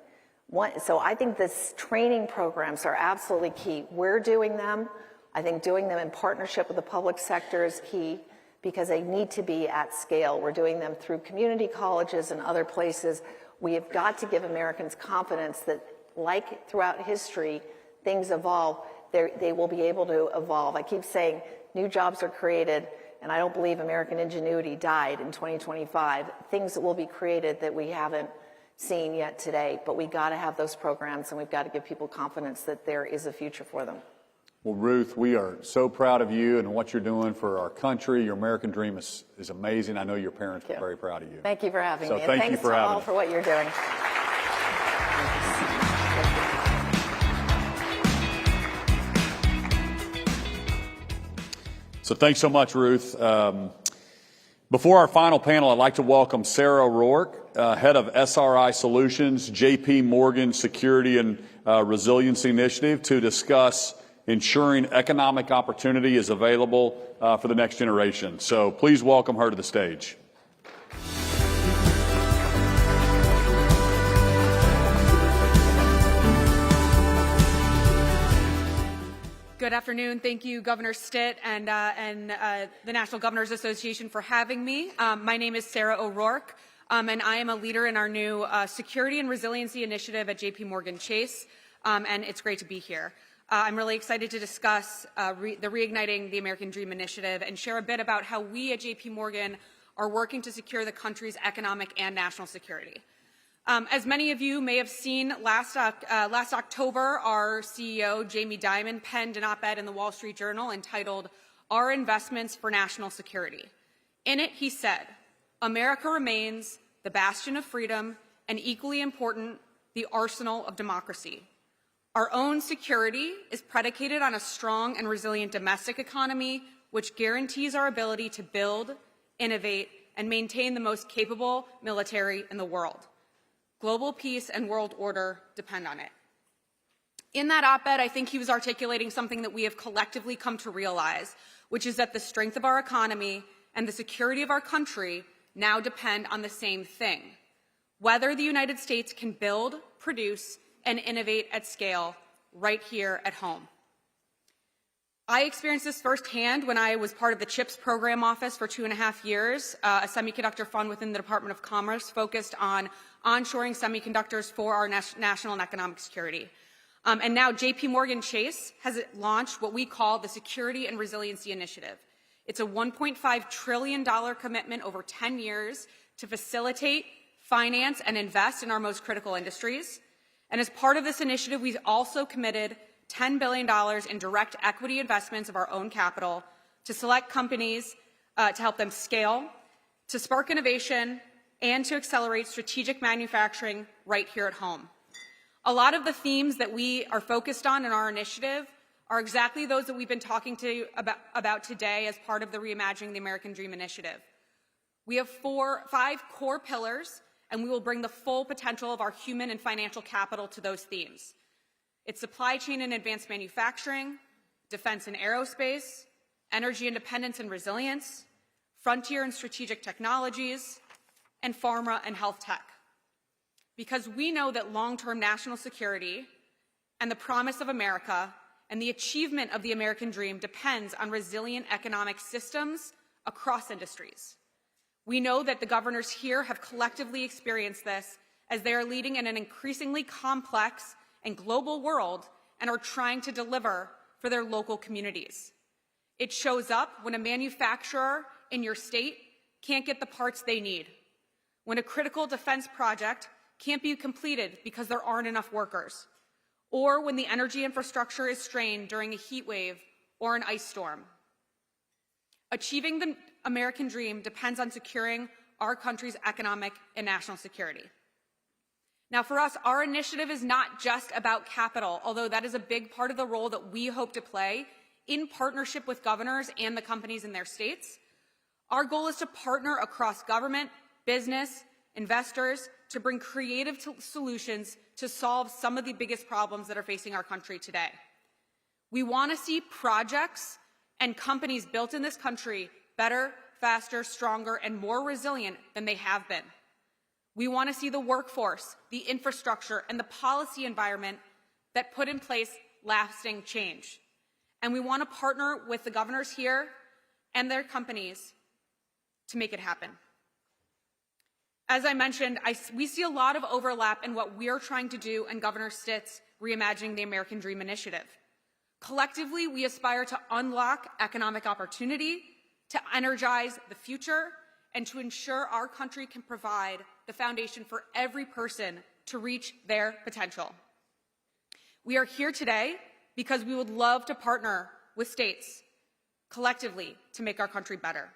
So I think this training programs are absolutely key. We're doing them. I think doing them in partnership with the public sector is key because they need to be at scale. We're doing them through community colleges and other places. We have got to give Americans confidence that, like throughout history, things evolve. They will be able to evolve. I keep saying new jobs are created, and I don't believe American ingenuity died in 2025. Things that will be created that we haven't seen yet today, but we got to have those programs, and we've got to give people confidence that there is a future for them. Well, Ruth, we are so proud of you and what you're doing for our country. Your American dream is amazing. I know your parents were very proud of you. Thank you for having me. So thank you for having all us. for what you're doing. So thanks so much, Ruth. Before our final panel, I'd like to welcome Sarah O'Rourke, head of SRI Solutions, JP Morgan Security and Resiliency Initiative, to discuss ensuring economic opportunity is available for the next generation. So please welcome her to the stage. Good afternoon. Thank you, Governor Stitt and the National Governors Association for having me. My name is Sarah O'Rourke, and I am a leader in our new Security and Resiliency Initiative at JP Morgan Chase, and it's great to be here. I'm really excited to discuss the Reigniting the American Dream initiative and share a bit about how we at JP Morgan are working to secure the country's economic and national security. As many of you may have seen, last October, our CEO, Jamie Dimon, penned an op-ed in the Wall Street Journal entitled, "Our Investments for National Security." In it, he said, "America remains the bastion of freedom and, equally important, the arsenal of democracy. Our own security is predicated on a strong and resilient domestic economy, which guarantees our ability to build, innovate, and maintain the most capable military in the world. Global peace and world order depend on it." In that op-ed, I think he was articulating something that we have collectively come to realize, which is that the strength of our economy and the security of our country now depend on the same thing: whether the United States can build, produce, and innovate at scale right here at home. I experienced this firsthand when I was part of the CHIPS program office for 2.5 years, a semiconductor fund within the Department of Commerce focused on onshoring semiconductors for our national and economic security. And now JP Morgan Chase has launched what we call the Security and Resiliency Initiative. It's a $1.5 trillion commitment over 10 years to facilitate, finance, and invest in our most critical industries. And as part of this initiative, we've also committed $10 billion in direct equity investments of our own capital to select companies to help them scale, to spark innovation, and to accelerate strategic manufacturing right here at home. A lot of the themes that we are focused on in our initiative are exactly those that we've been talking about today as part of the Reimagining the American Dream initiative. We have 5 core pillars, and we will bring the full potential of our human and financial capital to those themes. It's supply chain and advanced manufacturing, defense and aerospace, energy independence and resilience, frontier and strategic technologies, and pharma and health tech. Because we know that long-term national security and the promise of America and the achievement of the American dream depends on resilient economic systems across industries. We know that the governors here have collectively experienced this as they are leading in an increasingly complex and global world and are trying to deliver for their local communities. It shows up when a manufacturer in your state can't get the parts they need, when a critical defense project can't be completed because there aren't enough workers, or when the energy infrastructure is strained during a heat wave or an ice storm. Achieving the American dream depends on securing our country's economic and national security. Now, for us, our initiative is not just about capital, although that is a big part of the role that we hope to play in partnership with governors and the companies in their states. Our goal is to partner across government, business, investors to bring creative solutions to solve some of the biggest problems that are facing our country today. We want to see projects and companies built in this country better, faster, stronger, and more resilient than they have been. We want to see the workforce, the infrastructure, and the policy environment that put in place lasting change. And we want to partner with the governors here and their companies to make it happen. As I mentioned, we see a lot of overlap in what we're trying to do in Governor Stitt's Reimagining the American Dream initiative. Collectively, we aspire to unlock economic opportunity, to energize the future, and to ensure our country can provide the foundation for every person to reach their potential. We are here today because we would love to partner with states collectively to make our country better.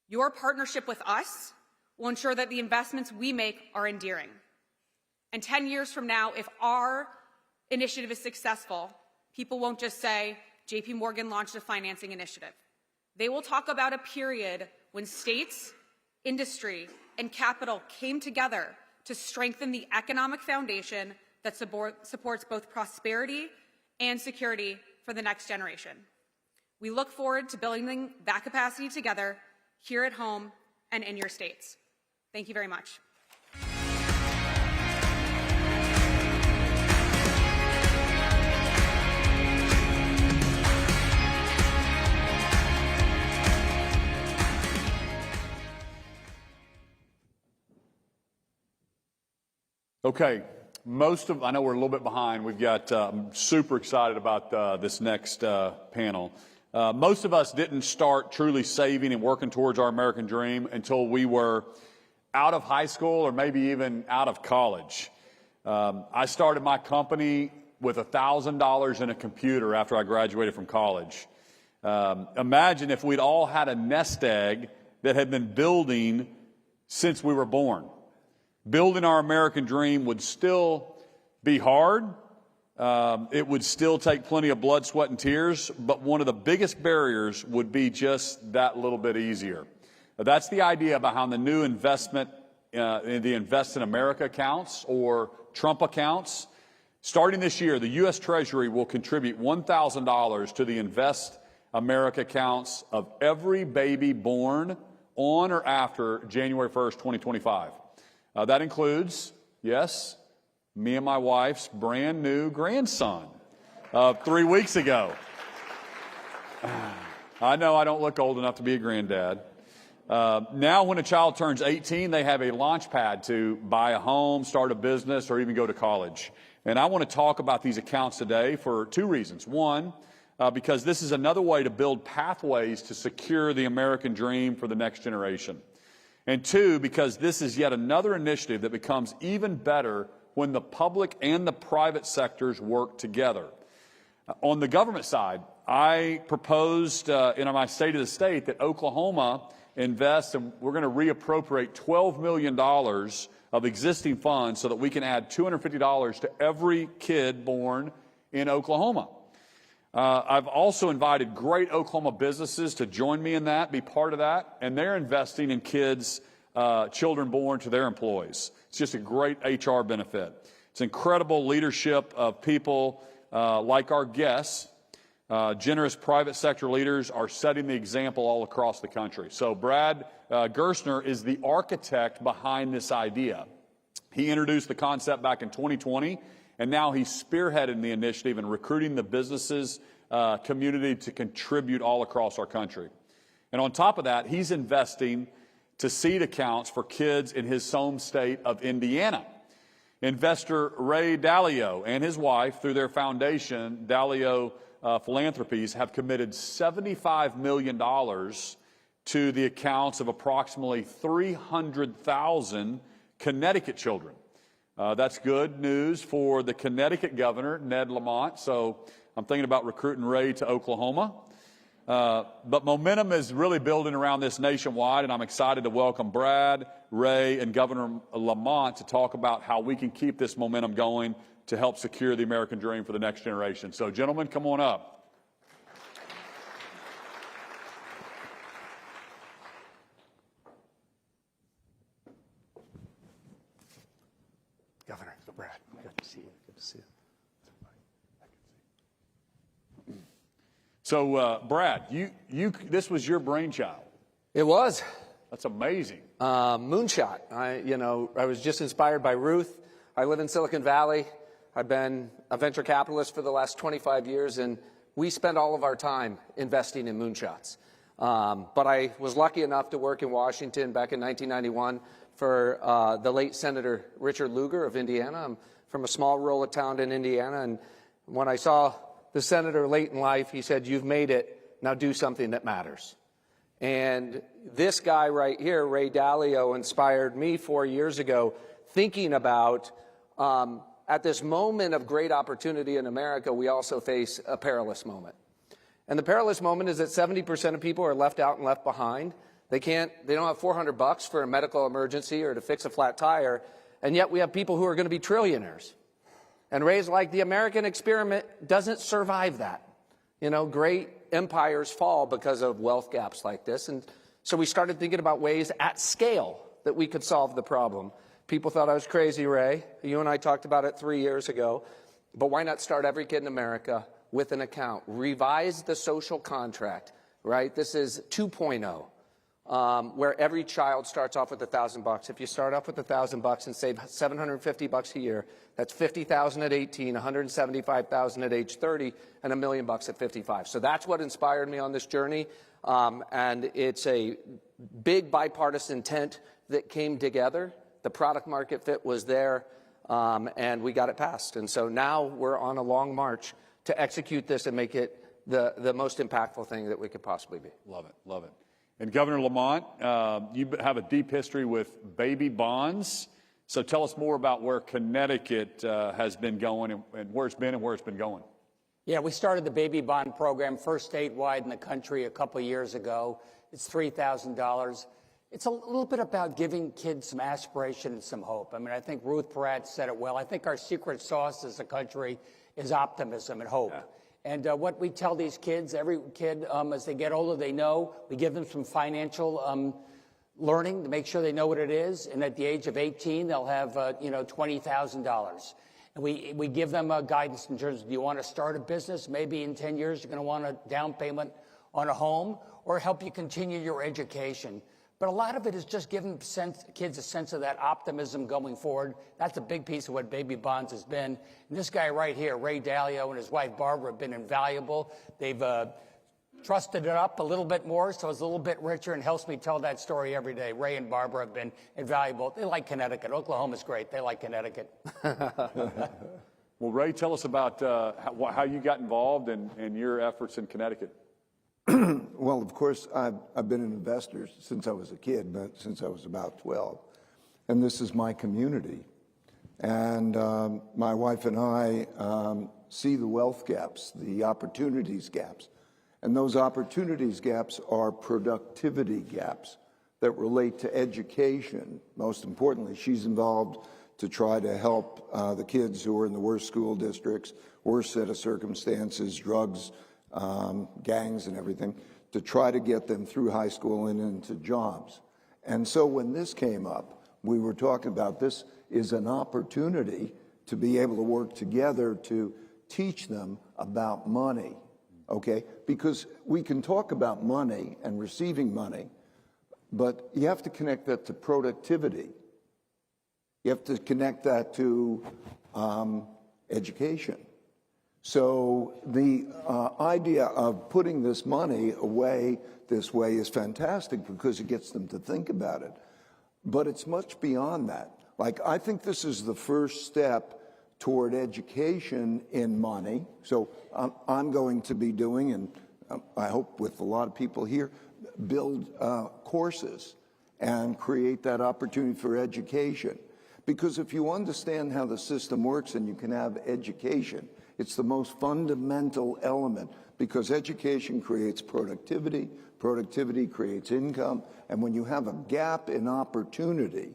Your partnership with us will ensure that the investments we make are enduring. And 10 years from now, if our initiative is successful, people won't just say, JP Morgan launched a financing initiative. They will talk about a period when states, industry, and capital came together to strengthen the economic foundation that supports both prosperity and security for the next generation. We look forward to building that capacity together here at home and in your states. Thank you very much. Okay, I know we're a little bit behind. We've got, I'm super excited about this next panel. Most of us didn't start truly saving and working towards our American dream until we were out of high school or maybe even out of college. I started my company with $1,000 in a computer after I graduated from college. Imagine if we'd all had a nest egg that had been building since we were born. Building our American dream would still be hard. It would still take plenty of blood, sweat, and tears, but one of the biggest barriers would be just that little bit easier. That's the idea behind the new investment, the Invest in America accounts or Trump accounts. Starting this year, the U.S. Treasury will contribute $1,000 to the Invest America accounts of every baby born on or after January 1st, 2025. That includes, yes, me and my wife's brand new grandson 3 weeks ago. I know I don't look old enough to be a granddad. Now when a child turns 18, they have a launch pad to buy a home, start a business, or even go to college. And I want to talk about these accounts today for two reasons. One, because this is another way to build pathways to secure the American dream for the next generation. And two, because this is yet another initiative that becomes even better when the public and the private sectors work together. On the government side, I proposed in my State of the State that Oklahoma invest, and we're going to reappropriate $12 million of existing funds so that we can add $250 to every kid born in Oklahoma. I've also invited great Oklahoma businesses to join me in that, be part of that, and they're investing in kids, children born to their employees. It's just a great HR benefit. It's incredible leadership of people like our guests. Generous private sector leaders are setting the example all across the country. So Brad Gerstner is the architect behind this idea. He introduced the concept back in 2020, and now he's spearheading the initiative and recruiting the businesses community to contribute all across our country. And on top of that, he's investing to seed accounts for kids in his home state of Indiana. Investor Ray Dalio and his wife, through their foundation, Dalio Philanthropies, have committed $75 million to the accounts of approximately 300,000 Connecticut children. That's good news for the Connecticut governor, Ned Lamont. So I'm thinking about recruiting Ray to Oklahoma. But momentum is really building around this nationwide, and I'm excited to welcome Brad, Ray, and Governor Lamont to talk about how we can keep this momentum going to help secure the American dream for the next generation. So, gentlemen, come on up. Governor, Brad, good to see you. Good to see you. So, Brad, this was your brainchild. It was. That's amazing. Moonshot. I was just inspired by Ruth. I live in Silicon Valley. I've been a venture capitalist for the last 25 years, and we spend all of our time investing in moonshots. But I was lucky enough to work in Washington back in 1991 for the late Senator Richard Lugar of Indiana. I'm from a small rural town in Indiana, and when I saw the senator late in life, he said, "You've made it, now do something that matters." And this guy right here, Ray Dalio, inspired me 4 years ago, thinking about at this moment of great opportunity in America, we also face a perilous moment. And the perilous moment is that 70% of people are left out and left behind. They don't have $400 for a medical emergency or to fix a flat tire, and yet we have people who are going to be trillionaires. And Ray's like, the American experiment doesn't survive that. Great empires fall because of wealth gaps like this. And so we started thinking about ways at scale that we could solve the problem. People thought I was crazy, Ray. You and I talked about it 3 years ago. But why not start every kid in America with an account? Revise the social contract, right? This is 2.0, where every child starts off with $1,000. If you start off with $1,000 and save $750 a year, that's $50,000 at 18, $175,000 at age 30, and $1 million at 55. So that's what inspired me on this journey. And it's a big bipartisan tent that came together. The product market fit was there, and we got it passed. And so now we're on a long march to execute this and make it the most impactful thing that we could possibly be. Love it, love it. And Governor Lamont, you have a deep history with baby bonds. So tell us more about where Connecticut has been going and where it's been and where it's been going. Yeah, we started the baby bond program first statewide in the country a couple of years ago. It's $3,000. It's a little bit about giving kids some aspiration and some hope. I mean, I think Ruth Porat said it well. I think our secret sauce as a country is optimism and hope. Yeah. And what we tell these kids, every kid, as they get older, they know. We give them some financial learning to make sure they know what it is. And at the age of 18, they'll have, $20,000. And we give them guidance in terms of, do you want to start a business? Maybe in 10 years you're going to want a down payment on a home, or help you continue your education. But a lot of it is just giving kids a sense of that optimism going forward. That's a big piece of what Baby Bonds has been. And this guy right here, Ray Dalio, and his wife Barbara have been invaluable. They've trusted it up a little bit more, so it's a little bit richer, and helps me tell that story every day. Ray and Barbara have been invaluable. They like Connecticut. Oklahoma's great. They like Connecticut. Well, Ray, tell us about how you got involved and your efforts in Connecticut. Well, of course, I've been an investor since I was a kid, but since I was about 12. And this is my community. And my wife and I see the wealth gaps, the opportunities gaps. And those opportunities gaps are productivity gaps that relate to education. Most importantly, she's involved to try to help the kids who are in the worst school districts, worst set of circumstances, drugs, gangs and everything, to try to get them through high school and into jobs. And so when this came up, we were talking about this is an opportunity to be able to work together to teach them about money, okay? Because we can talk about money and receiving money, but you have to connect that to productivity. You have to connect that to education. So the idea of putting this money away this way is fantastic because it gets them to think about it. But it's much beyond that. Like, I think this is the first step toward education in money. So I'm going to be doing, and I hope with a lot of people here, build courses and create that opportunity for education. Because if you understand how the system works and you can have education, it's the most fundamental element, because education creates productivity, productivity creates income, and when you have a gap in opportunity,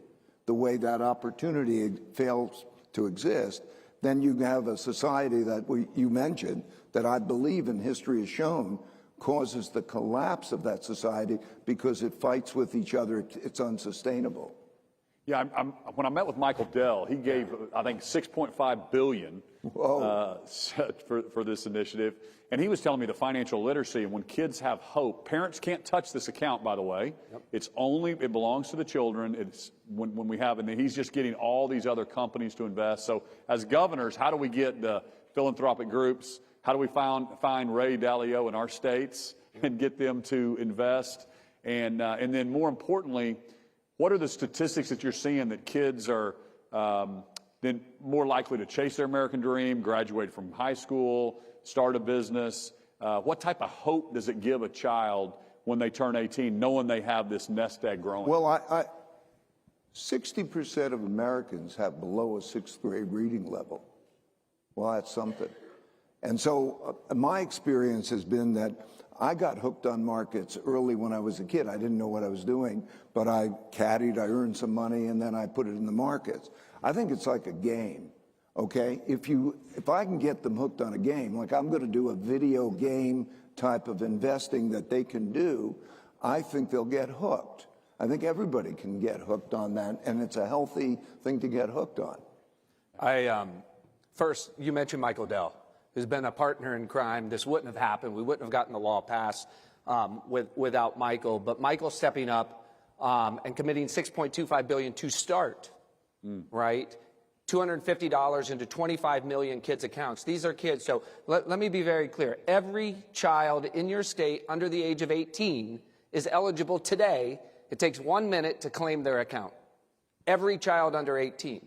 the way that opportunity fails to exist, then you have a society that you mentioned, that I believe in history has shown, causes the collapse of that society because it fights with each other. It's unsustainable. Yeah, when I met with Michael Dell, he gave, I think, $6.5 billion for this initiative. And he was telling me the financial literacy, and when kids have hope, parents can't touch this account, by the way. Yep. It belongs to the children. It's when we have, and he's just getting all these other companies to invest. So as governors, how do we get the philanthropic groups? How do we find Ray Dalio in our states and get them to invest? And then more importantly, what are the statistics that you're seeing that kids are then more likely to chase their American dream, graduate from high school, start a business? What type of hope does it give a child when they turn 18, knowing they have this nest egg growing? Well, 60% of Americans have below a 6th grade reading level. Well, that's something. And so my experience has been that I got hooked on markets early when I was a kid. I didn't know what I was doing, but I caddied, I earned some money, and then I put it in the markets. I think it's like a game, okay? If I can get them hooked on a game, like I'm going to do a video game type of investing that they can do, I think they'll get hooked. I think everybody can get hooked on that, and it's a healthy thing to get hooked on. First, you mentioned Michael Dell, who's been a partner in crime. This wouldn't have happened. We wouldn't have gotten the law passed without Michael. But Michael stepping up and committing $6.25 billion to start, right? $250 into 25 million kids' accounts. These are kids. So let me be very clear. Every child in your state under the age of 18 is eligible today. It takes 1 minute to claim their account. Every child under 18.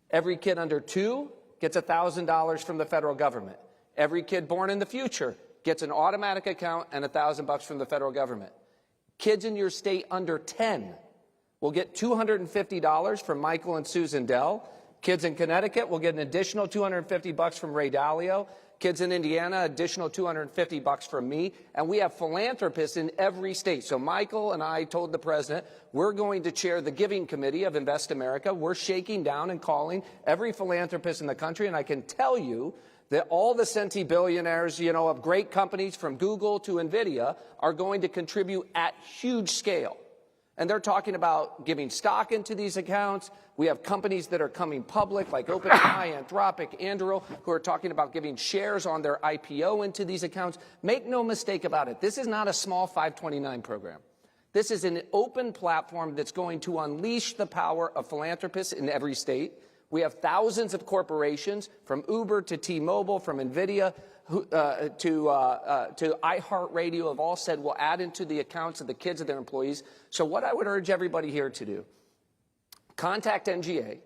Every kid under 2 gets $1,000 from the federal government. Every kid born in the future gets an automatic account and $1,000 from the federal government. Kids in your state under 10 will get $250 from Michael and Susan Dell. Kids in Connecticut will get an additional $250 from Ray Dalio. Kids in Indiana, additional $250 from me. And we have philanthropists in every state. So Michael and I told the president, we're going to chair the giving committee of Invest America. We're shaking down and calling every philanthropist in the country. And I can tell you that all the centibillionaires, of great companies from Google to NVIDIA are going to contribute at huge scale. And they're talking about giving stock into these accounts. We have companies that are coming public, like OpenAI, Anthropic, Anduril, who are talking about giving shares on their IPO into these accounts. Make no mistake about it. This is not a small 529 program. This is an open platform that's going to unleash the power of philanthropists in every state. We have thousands of corporations, from Uber to T-Mobile, from NVIDIA to iHeartRadio, have all said we'll add into the accounts of the kids of their employees. So what I would urge everybody here to do, contact NGA,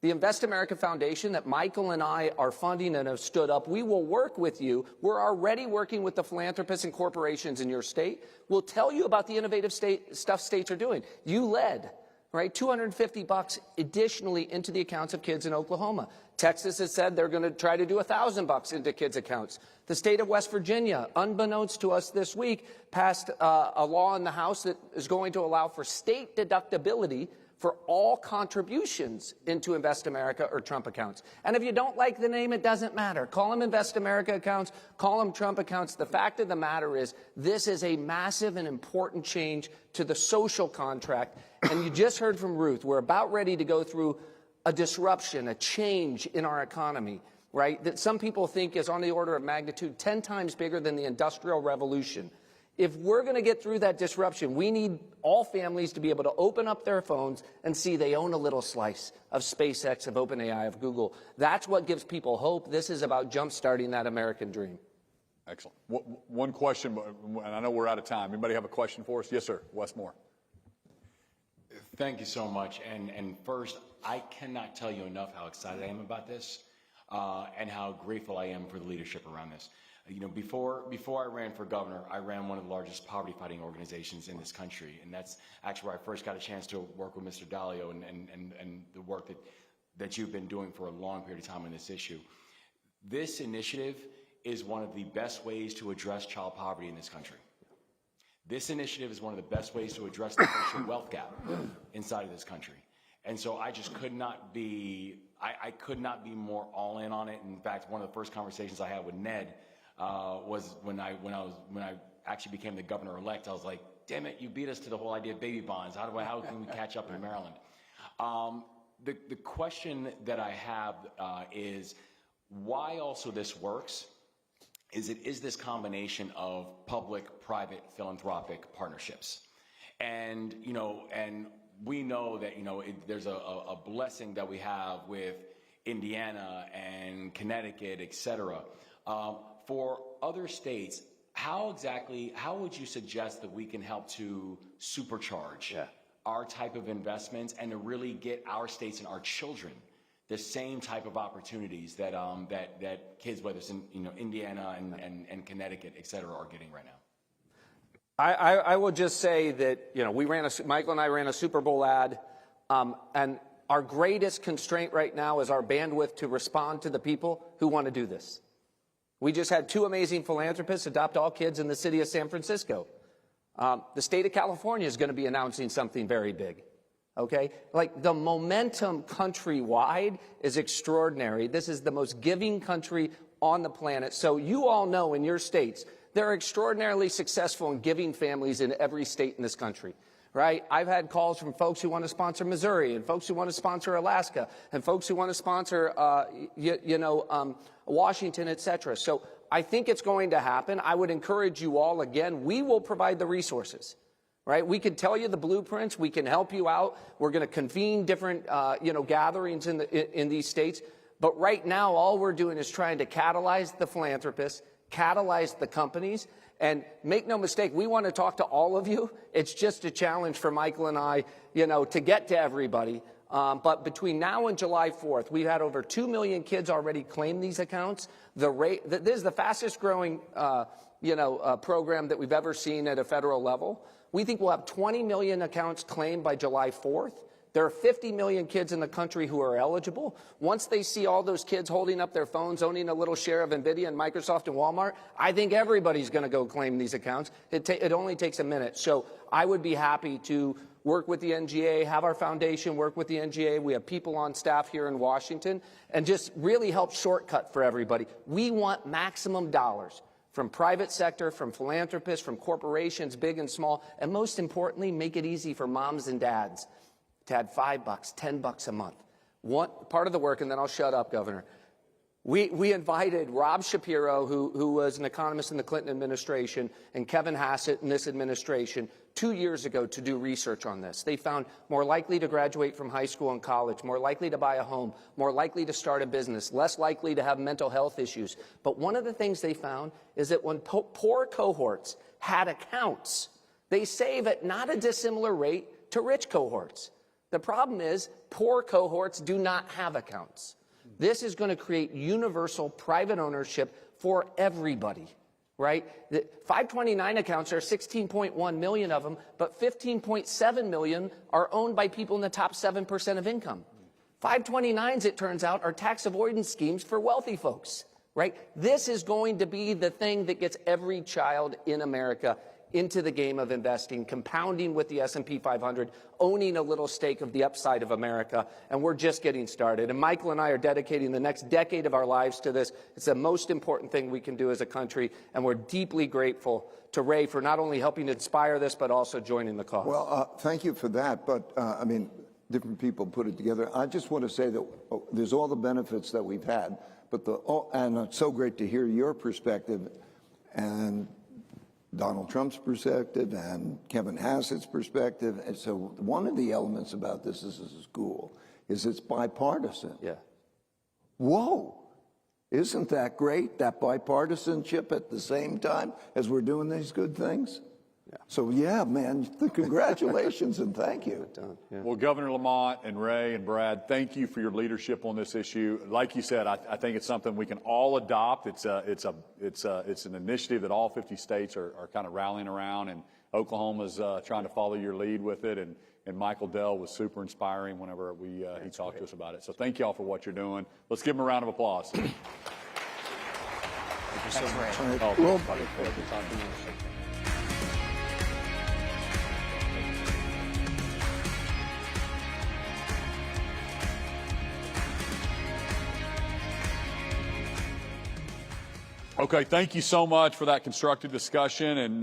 the Invest America Foundation that Michael and I are funding and have stood up. We will work with you. We're already working with the philanthropists and corporations in your state. We'll tell you about the innovative stuff states are doing. You led, right? $250 additionally into the accounts of kids in Oklahoma. Texas has said they're going to try to do $1,000 into kids' accounts. The state of West Virginia, unbeknownst to us this week, passed a law in the House that is going to allow for state deductibility for all contributions into Invest America or Trump accounts. And if you don't like the name, it doesn't matter. Call them Invest America accounts, call them Trump accounts. The fact of the matter is, this is a massive and important change to the social contract. And you just heard from Ruth, we're about ready to go through a disruption, a change in our economy, right? That some people think is on the order of magnitude 10 times bigger than the Industrial Revolution. If we're going to get through that disruption, we need all families to be able to open up their phones and see they own a little slice of SpaceX, of OpenAI, of Google. That's what gives people hope. This is about jump-starting that American dream. Excellent. One question, and I know we're out of time. Anybody have a question for us? Yes, sir. Wes Moore. Thank you so much. And first, I cannot tell you enough how excited I am about this and how grateful I am for the leadership around this. You know, before I ran for governor, I ran one of the largest poverty-fighting organizations in this country, and that's actually where I first got a chance to work with Mr. Dalio and the work that you've been doing for a long period of time on this issue. This initiative is one of the best ways to address child poverty in this country. This initiative is one of the best ways to address the racial wealth gap inside of this country. And so I just could not be, I could not be more all in on it. In fact, one of the first conversations I had with Ned was when I actually became the governor-elect. I was like, damn it, you beat us to the whole idea of baby bonds. How can we catch up in Maryland? The question that I have is why also this works is this combination of public-private philanthropic partnerships. And, you know, and we know that, you know, there's a blessing that we have with Indiana and Connecticut, et cetera. For other states, how would you suggest that we can help to supercharge our type of investments and to really get our states and our children the same type of opportunities that that kids, whether it's in Indiana and Connecticut, et cetera, are getting right now? I will just say that Michael and I ran a Super Bowl ad, and our greatest constraint right now is our bandwidth to respond to the people who want to do this. We just had 2 amazing philanthropists adopt all kids in the city of San Francisco. The state of California is going to be announcing something very big. Okay? Like, the momentum countrywide is extraordinary. This is the most giving country on the planet. So you all know in your states, they're extraordinarily successful in giving families in every state in this country. Right? I've had calls from folks who want to sponsor Missouri, and folks who want to sponsor Alaska, and folks who want to sponsor, Washington, et cetera. So I think it's going to happen. I would encourage you all, again, we will provide the resources. Right? We can tell you the blueprints. We can help you out. We're going to convene different, gatherings in these states. But right now, all we're doing is trying to catalyze the philanthropists, catalyze the companies, and make no mistake, we want to talk to all of you. It's just a challenge for Michael and I, to get to everybody. But between now and July 4th, we've had over 2 million kids already claim these accounts. This is the fastest growing, program that we've ever seen at a federal level. We think we'll have 20 million accounts claimed by July 4th. There are 50 million kids in the country who are eligible. Once they see all those kids holding up their phones, owning a little share of NVIDIA and Microsoft and Walmart, I think everybody's going to go claim these accounts. It only takes a minute. So I would be happy to work with the NGA, have our foundation work with the NGA. We have people on staff here in Washington, and just really help shortcut for everybody. We want maximum dollars from private sector, from philanthropists, from corporations, big and small, and most importantly, make it easy for moms and dads to add $5, $10 a month. One part of the work, and then I'll shut up, Governor. We invited Rob Shapiro, who was an economist in the Clinton administration, and Kevin Hassett in this administration 2 years ago to do research on this. They found more likely to graduate from high school and college, more likely to buy a home, more likely to start a business, less likely to have mental health issues. But one of the things they found is that when poor cohorts had accounts, they save at not a dissimilar rate to rich cohorts. The problem is poor cohorts do not have accounts. This is going to create universal private ownership for everybody, right? The 529 accounts, there are 16.1 million of them, but 15.7 million are owned by people in the top 7% of income. 529s, it turns out, are tax avoidance schemes for wealthy folks, right? This is going to be the thing that gets every child in America into the game of investing, compounding with the S&P 500, owning a little stake of the upside of America, and we're just getting started. And Michael and I are dedicating the next decade of our lives to this. It's the most important thing we can do as a country, and we're deeply grateful to Ray for not only helping to inspire this, but also joining the cause. Well, thank you for that, but I mean, different people put it together. I just want to say that there's all the benefits that we've had, but and it's so great to hear your perspective and Donald Trump's perspective and Kevin Hassett's perspective. And so one of the elements about this is cool, is it's bipartisan. Yeah. Whoa. Isn't that great, that bipartisanship at the same time as we're doing these good things? Yeah. So, yeah, man, congratulations and thank you. Well, Governor Lamont and Ray and Brad, thank you for your leadership on this issue. Like you said, I think it's something we can all adopt. It's an initiative that all 50 states are kind of rallying around, and Oklahoma's trying to follow your lead with it. And Michael Dell was super inspiring whenever he talked to us about it. So thank you all for what you're doing. Let's give him a round of applause. Thank you so much. Well, Okay, thank you so much for that constructive discussion, and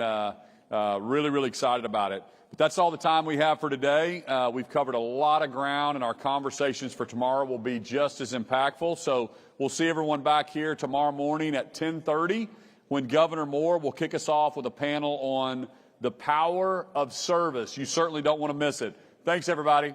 really, really excited about it. But that's all the time we have for today. We've covered a lot of ground, and our conversations for tomorrow will be just as impactful. So we'll see everyone back here tomorrow morning at 10:30 when Governor Moore will kick us off with a panel on the power of service. You certainly don't want to miss it. Thanks, everybody.